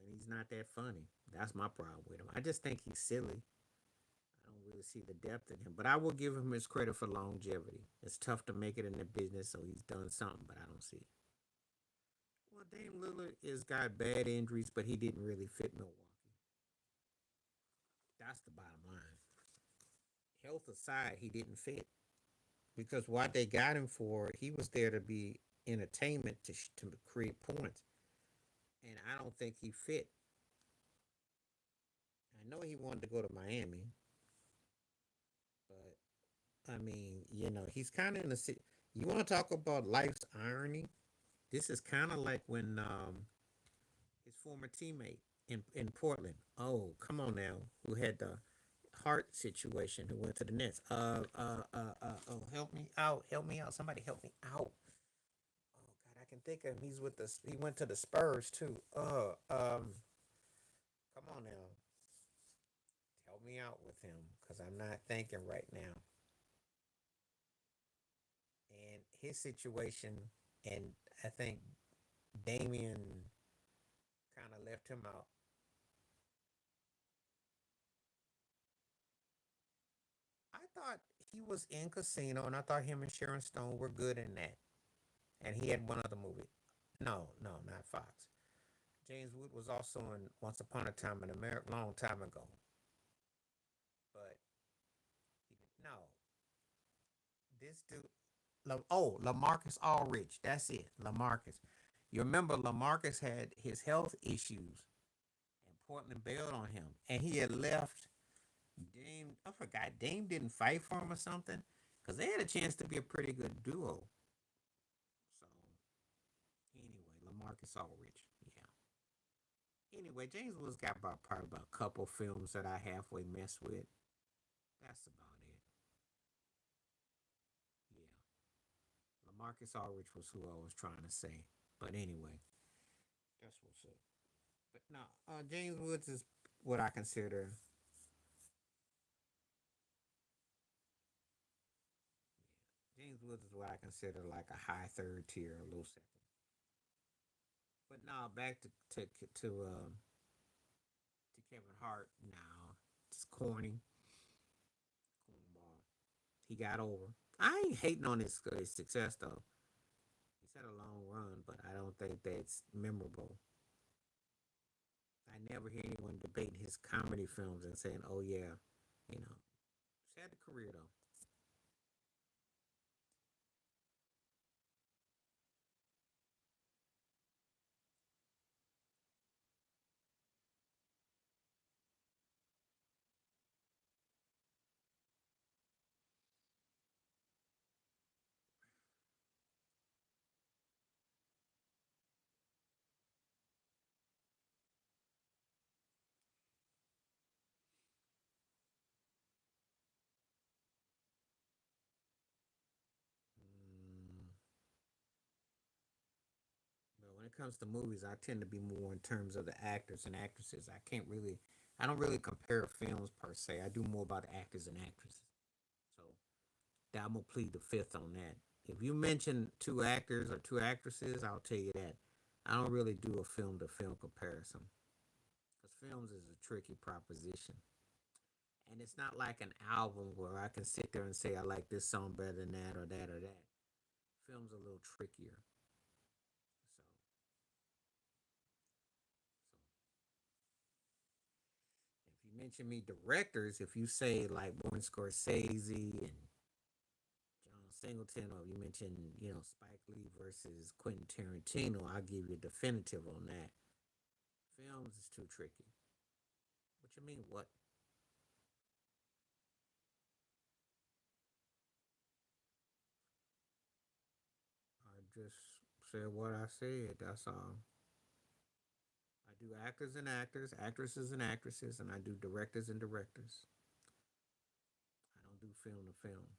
A: And he's not that funny. That's my problem with him. I just think he's silly. I don't really see the depth in him, but I will give him his credit for longevity. It's tough to make it in the business, so he's done something, but I don't see it. Well, Dame Lillard has got bad injuries, but he didn't really fit Milwaukee. That's the bottom line. Health aside, he didn't fit because what they got him for, he was there to be entertainment to create points, and I don't think he fit. I know he wanted to go to Miami, but I mean, he's kind of in a. You want to talk about life's irony? This is kind of like when his former teammate in Portland. Oh, come on now, who had the heart situation, who went to the Nets. Oh, help me out, help me out, somebody help me out. Oh God, I can think of him. He's with the. He went to the Spurs too. Come on now, help me out with him because I'm not thinking right now. And his situation, and I think Damian kind of left him out. I thought he was in Casino, and I thought him and Sharon Stone were good in that. And he had one other movie. No, no, not Fox. James Wood was also in Once Upon a Time in America, long time ago. But no, this dude, Lamarcus Aldridge. That's it, Lamarcus. You remember Lamarcus had his health issues, and Portland bailed on him, and he had left Dame. I forgot Dame didn't fight for him or something because they had a chance to be a pretty good duo. So anyway, Lamarcus Aldridge. Yeah. Anyway, James Woods got probably about a couple films that I halfway mess with. That's about it. Yeah. Lamarcus Aldridge was who I was trying to say. But anyway, that's what's up. But no, James Woods is what I consider. James Woods is what I consider like a high third tier, a low second. But now back to Kevin Hart. Now it's cornball. He got over. I ain't hating on his success though. He's had a long run, but I don't think that's memorable. I never hear anyone debating his comedy films and saying, "Oh yeah, you know." He's had a career though. Mm, but when it comes to movies, I tend to be more in terms of the actors and actresses. I don't really compare films per se. I do more about the actors and actresses. So that I'm gonna plead the fifth on that. If you mention two actors or two actresses, I'll tell you that. I don't really do a film to film comparison because films is a tricky proposition. And it's not like an album where I can sit there and say I like this song better than that or that or that. Film's a little trickier. So if you mention me directors, if you say like Martin Scorsese and John Singleton, or you mention Spike Lee versus Quentin Tarantino, I'll give you a definitive on that. Films is too tricky. What you mean? What? I just said what I said. That's all. I do actors and actors, actresses and actresses, and I do directors and directors. I don't do film to film.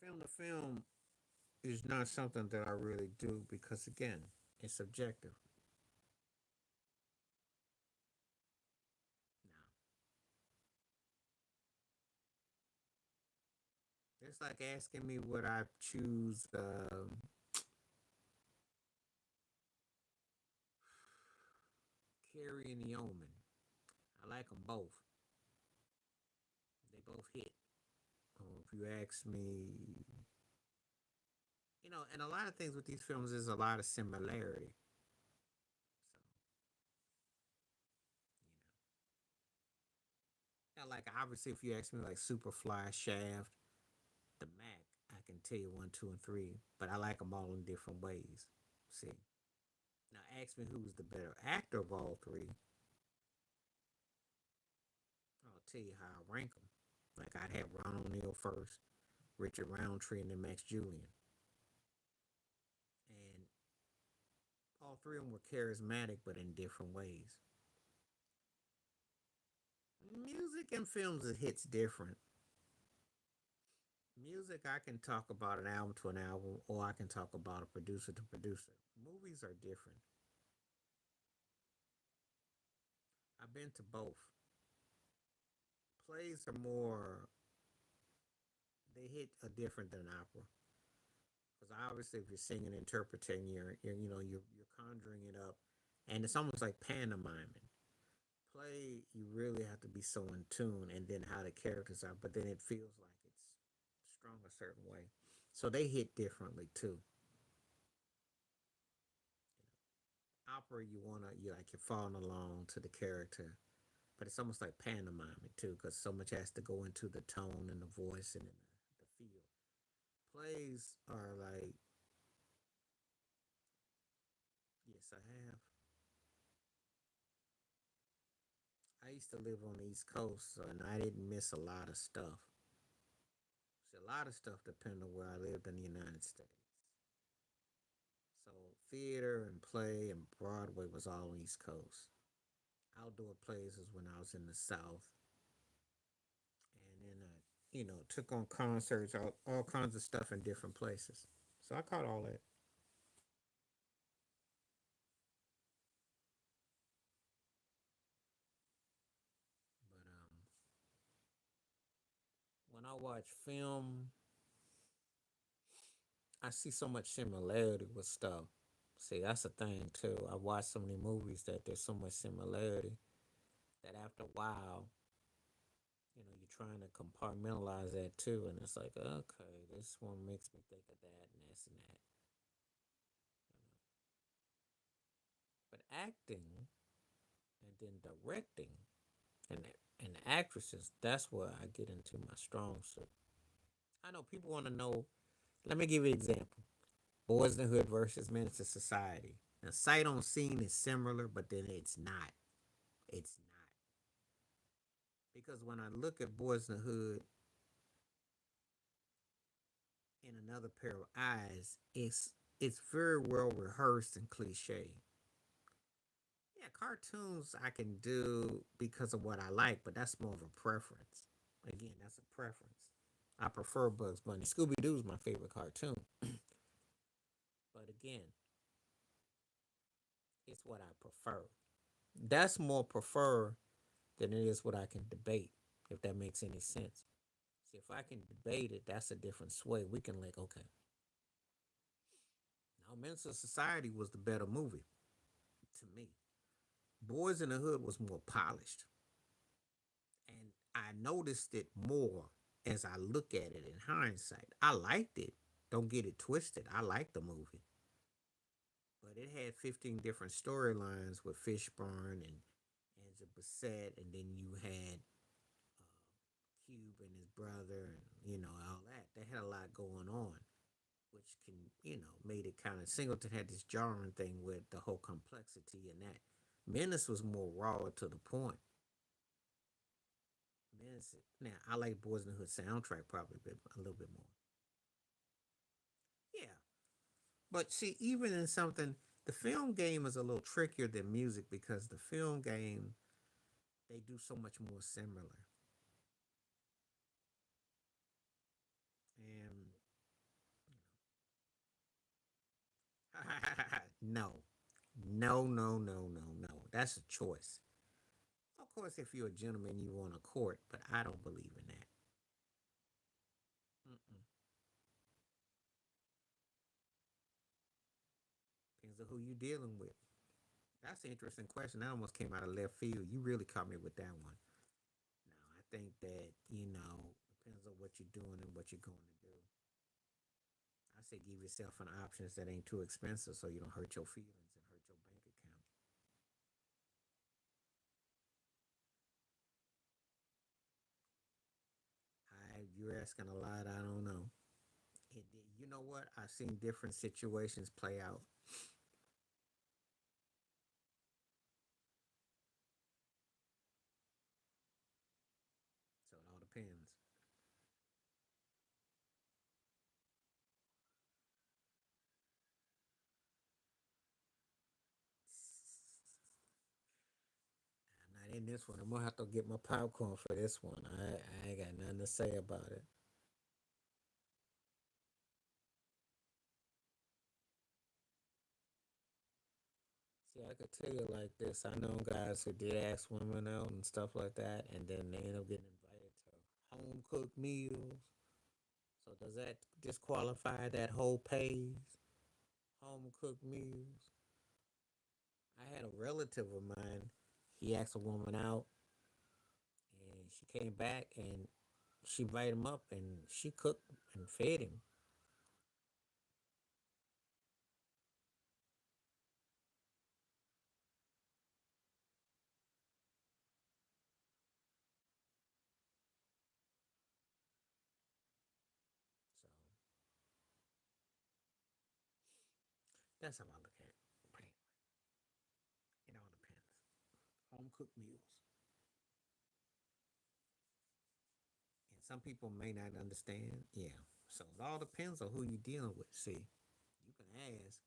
A: Film to film is not something that I really do because, again, it's subjective. Now, it's like asking me would I choose Carrie and the Omen. I like them both. They both hit. If you ask me, and a lot of things with these films is a lot of similarity. So, like obviously, if you ask me like Superfly, Shaft, the Mac, I can tell you one, two, and three, but I like them all in different ways. See, now ask me who's the better actor of all three. I'll tell you how I rank them. Like I'd have Ron O'Neal first, Richard Roundtree, and then Max Julian, and all three of them were charismatic, but in different ways. Music and films it hits different. Music, I can talk about an album to an album, or I can talk about a producer to producer. Movies are different. I've been to both. Plays are more, they hit a different than opera. Because obviously, if you're singing and interpreting, you're conjuring it up, and it's almost like pantomiming. Play, you really have to be so in tune, and then how the characters are, but then it feels like it's strung a certain way. So they hit differently too. Opera, you're following along to the character, but it's almost like pantomiming too, because so much has to go into the tone and the voice and the feel. Plays are like, yes, I have. I used to live on the East Coast, so, and I didn't miss a lot of stuff. See, a lot of stuff depended on where I lived in the United States. So theater and play and Broadway was all East Coast. Outdoor plays was when I was in the South, and then took on concerts, all kinds of stuff in different places. So I caught all that. I watch film, I see so much similarity with stuff. See, that's the thing too. I watch so many movies that there's so much similarity that after a while, you're trying to compartmentalize that too, and it's like, okay, this one makes me think of that and this and that. But acting and then directing and and the actresses, that's where I get into my strong suit. I know people want to know. Let me give you an example: Boys in the Hood versus Menace to Society. Now, sight on scene is similar, but then it's not. It's not because when I look at Boys in the Hood in another pair of eyes, it's very well rehearsed and cliche. Yeah, cartoons I can do because of what I like, but that's more of a preference. Again, that's a preference. I prefer Bugs Bunny. Scooby Doo is my favorite cartoon. But again, it's what I prefer. That's more prefer than it is what I can debate, if that makes any sense. See, if I can debate it, that's a different sway. We can like, okay, now Men's Society was the better movie to me. Boys in the Hood was more polished. And I noticed it more as I look at it in hindsight. I liked it. Don't get it twisted. I liked the movie. But it had 15 different storylines with Fishburne and Angela Bassett, and then you had Cube and his brother, and all that. They had a lot going on, which can made it kind of. Singleton had this jarring thing with the whole complexity and that. Menace was more raw to the point. Menace. Now I like Boys in the Hood soundtrack probably a little bit more. Yeah, but see, even in something, the film game is a little trickier than music because the film game they do so much more similar. And no, no, no, no, no, no. That's a choice. Of course, if you're a gentleman, you want a court, but I don't believe in that. Mm-mm. Depends on who you're dealing with. That's an interesting question. That almost came out of left field. You really caught me with that one. Now, I think that, depends on what you're doing and what you're going to do. I say give yourself an options that ain't too expensive so you don't hurt your feelings and hurt your bank account. You're asking a lot. I don't know. It, you know what? I've seen different situations play out. So it all depends. I'm not in this one. I'm gonna have to get my popcorn for this one. I ain't got nothing to say about it. See, I could tell you like this. I know guys who did ask women out and stuff like that, and then they end up getting invited to home cooked meals. So does that disqualify that whole page? Home cooked meals. I had a relative of mine. He asked a woman out, and she came back and she invited him up, and she cooked and fed him. So that's how I look at it. But anyway, it all depends. Home cooked meals. And some people may not understand. Yeah. So it all depends on who you're dealing with. See, you can ask,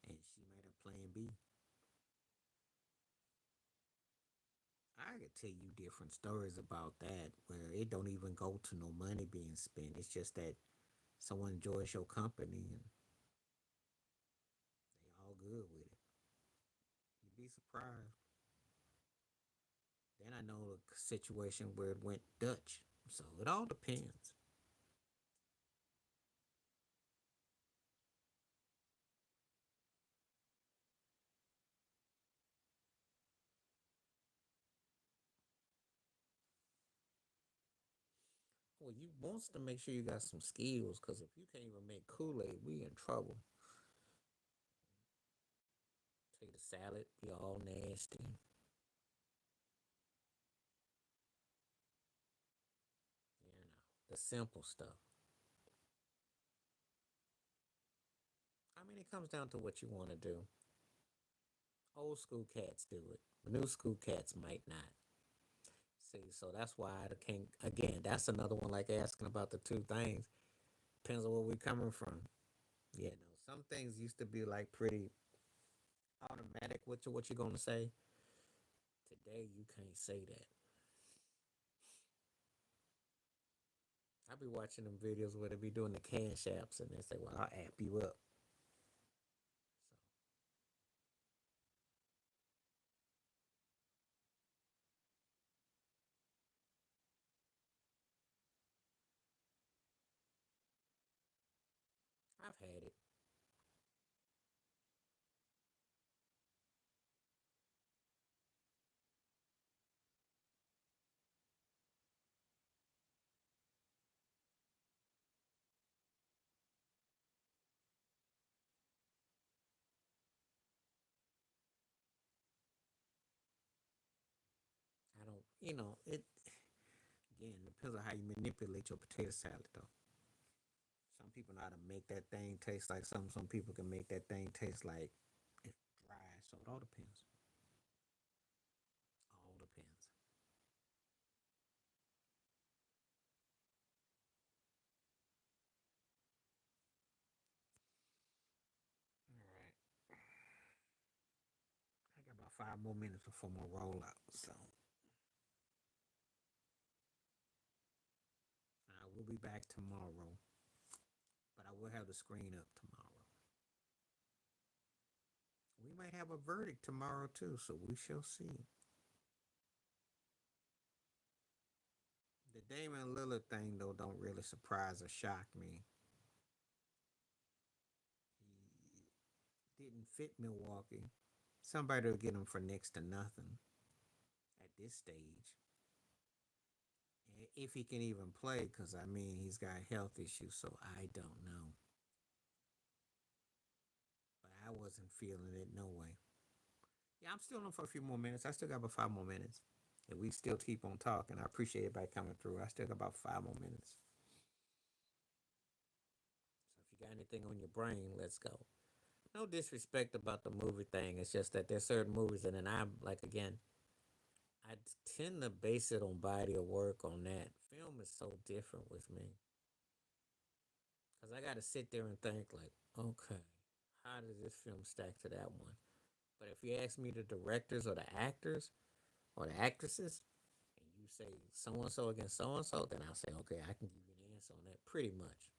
A: and she might have plan B. I could tell you different stories about that where it don't even go to no money being spent. It's just that someone enjoys your company and they all good with it. You'd be surprised. Then I know a situation where it went Dutch. So it all depends. Well, you wants to make sure you got some skills, because if you can't even make Kool-Aid, we in trouble. Take the salad, be all nasty. You know, the simple stuff. I mean, it comes down to what you want to do. Old school cats do it. New school cats might not. See, so that's why I can't. Again, that's another one like asking about the two things. Depends on where we coming from. Yeah, no, some things used to be like pretty automatic. What you gonna say? Today you can't say that. I be watching them videos where they be doing the cash apps and they say, "Well, I'll app you up." So I've had it. I don't. It again depends on how you manipulate your potato salad though. Some people know how to make that thing taste like something. Some people can make that thing taste like it's dry. So it all depends. All depends. All right. I got about 5 more minutes before my rollout. So I will be back tomorrow. But I will have the screen up tomorrow. We might have a verdict tomorrow too, so we shall see. The Damon Lillard thing though don't really surprise or shock me. He didn't fit Milwaukee. Somebody will get him for next to nothing at this stage. If he can even play, because I mean he's got health issues, so I don't know. But I wasn't feeling it no way. Yeah, I'm still on for a few more minutes. I still got about 5 more minutes. And we still keep on talking. I appreciate everybody coming through. I still got about 5 more minutes. So if you got anything on your brain, let's go. No disrespect about the movie thing. It's just that there's certain movies, and then I'm like, again, I tend to base it on body of work on that. Film is so different with me because I got to sit there and think, like, okay, how does this film stack to that one? But if you ask me the directors or the actors or the actresses, and you say so and so against so and so, then I'll say, okay, I can give you an answer on that pretty much.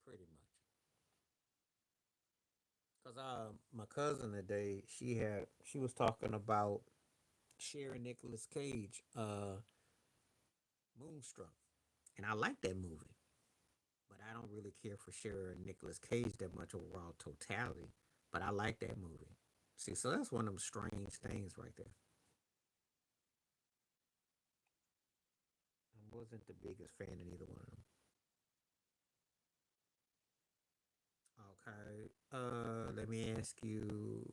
A: Pretty much. Because my cousin today, she was talking about sharing Nicolas Cage, Moonstruck, and I like that movie, but I don't really care for sharing Nicolas Cage that much overall totality. But I like that movie. See, so that's one of them strange things right there. I wasn't the biggest fan of either one of them. Okay, let me ask you,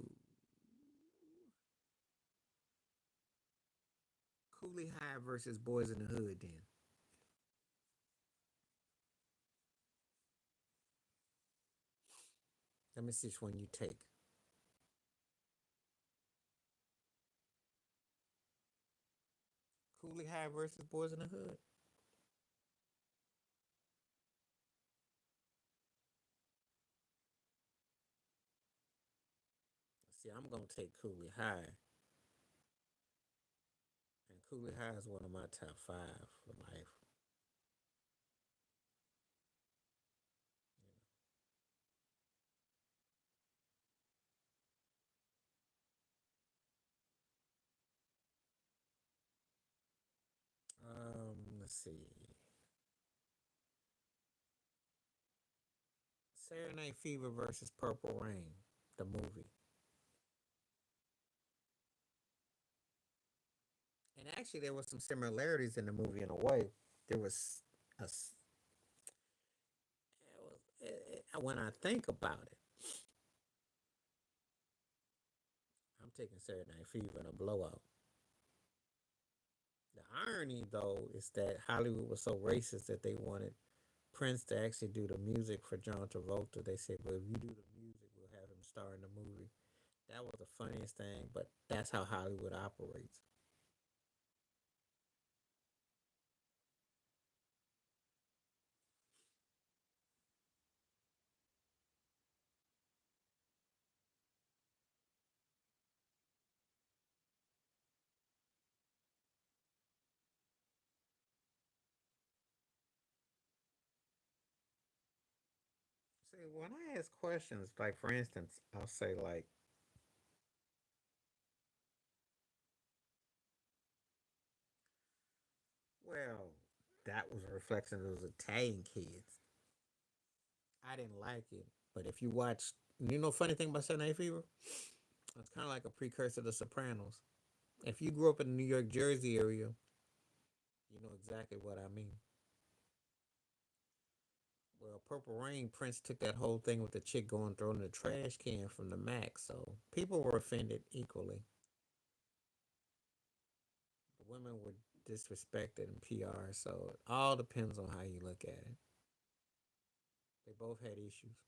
A: Cooley High versus Boys in the Hood. Then let me see which one you take. Cooley High versus Boys in the Hood. See, I'm gonna take Cooley High, and Cooley High is one of my top five for life. Let's see. Saturday Night Fever versus Purple Rain, the movie. And actually, there was some similarities in the movie in a way. There was a when I think about it, I'm taking Saturday Night Fever in a blowout. The irony, though, is that Hollywood was so racist that they wanted Prince to actually do the music for John Travolta. They said, "Well, if you do the music, we'll have him star in the movie." That was the funniest thing, but that's how Hollywood operates. See, when I ask questions, like for instance, I'll say like, "Well, that was a reflection of those Italian kids." I didn't like it, but if you watch, funny thing about Saturday Night Fever, it's kind of like a precursor to The Sopranos. If you grew up in the New York, Jersey area, you know exactly what I mean. Well, Purple Rain, Prince took that whole thing with the chick going throwing the trash can from the Max, so people were offended equally. The women were disrespected in PR, so it all depends on how you look at it. They both had issues.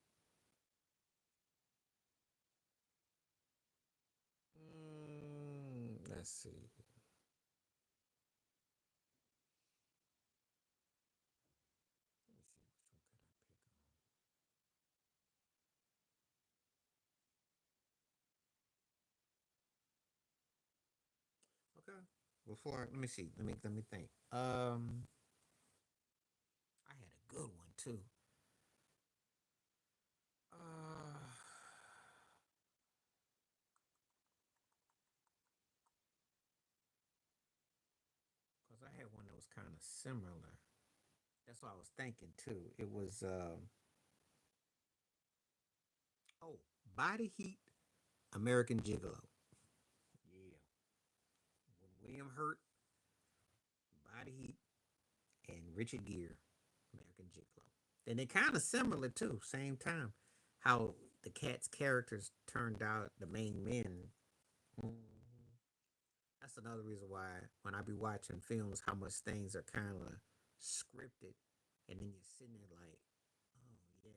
A: Let's see. Let me see which one could I pick on. Okay. Let me see. Let me think. I had a good one too. Cause I had one that was kind of similar. That's what I was thinking too. It was oh, Body Heat, American Gigolo. Yeah. When William Hurt, Body Heat, and Richard Gere, American Gigolo. And they kind of similar too. Same time, how the cat's characters turned out the main men. Mm-hmm. That's another reason why when I be watching films, how much things are kind of scripted, and then you're sitting there like, oh yeah, because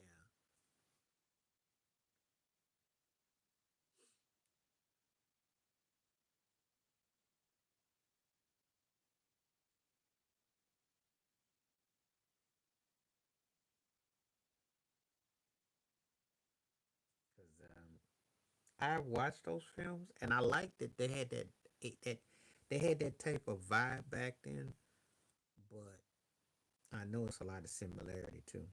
A: I watched those films and I liked it. That they had that type of vibe back then, but I know it's a lot of similarity too.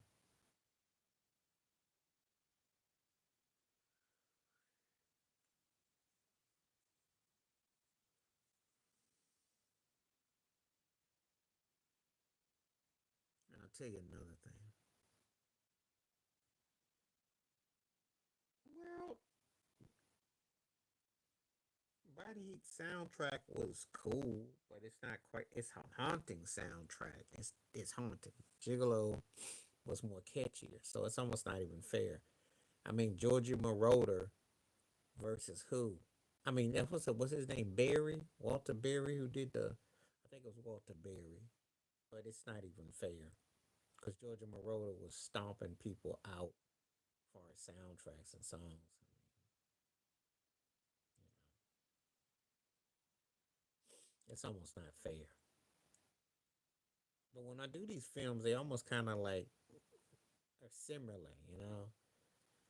A: And I'll tell you another thing. Well, Body Heat soundtrack was cool, but it's not quite. It's a haunting soundtrack. It's haunting. Gigolo was more catchier, so it's almost not even fair. I mean, Georgia Moroder versus who? I mean, that was what's his name? Barry, Walter Berry, who did the. I think it was Walter Berry, but it's not even fair because Georgia Moroder was stomping people out for his soundtracks and songs. It's almost not fair. But when I do these films, they almost kind of like are similar.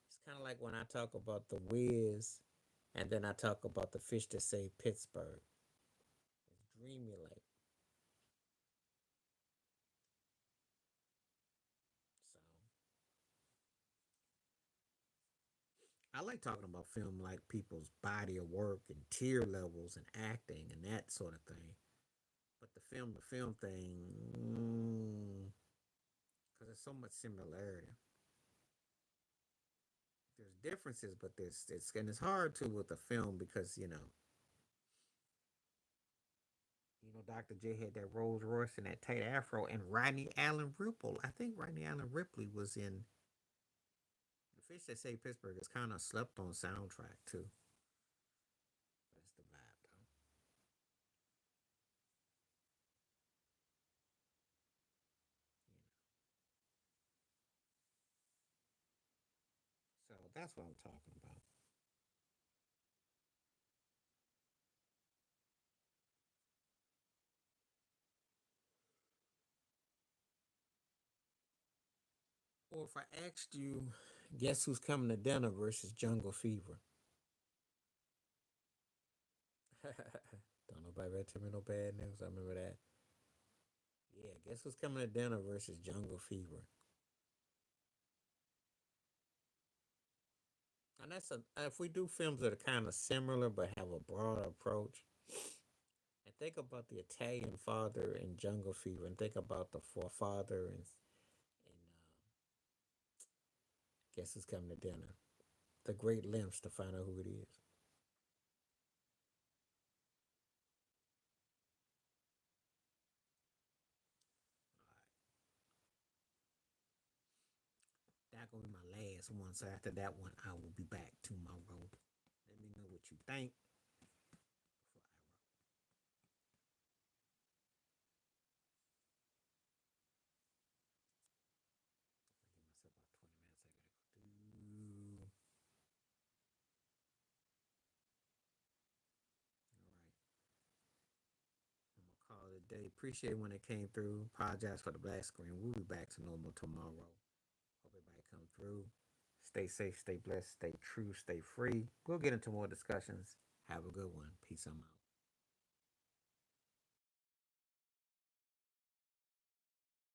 A: It's kind of like when I talk about the Wiz, and then I talk about the fish that say Pittsburgh. It's dreamy like. So I like talking about film like people's body of work and tier levels and acting and that sort of thing. But the film to film thing, because there's so much similarity. differences, but it's hard to with a film because Dr. J had that Rolls Royce and that tight afro, and Rodney Allen Ripple. I think Rodney Allen Ripley was in The Fish That Saved Pittsburgh. Is kind of slept on soundtrack too. That's the vibe though. So that's what I'm talking about. Or if I asked you, guess who's coming to dinner versus Jungle Fever? Don't nobody better tell me no bad news. I remember that. Yeah, guess who's coming to dinner versus Jungle Fever? And that's if we do films that are kind of similar but have a broader approach, and think about the Italian father in Jungle Fever, and think about the forefather and guess who's coming to dinner? The great lengths to find out who it is. That gonna be my last one. So after that one, I will be back tomorrow. Let me know what you think. Give myself about 20 minutes. I gotta go do. All right, I'm gonna call it a day. Appreciate when it came through. Apologize for the black screen. We'll be back to normal tomorrow. Hope everybody come through. Stay safe, stay blessed, stay true, stay free. We'll get into more discussions. Have a good one. Peace. I'm out.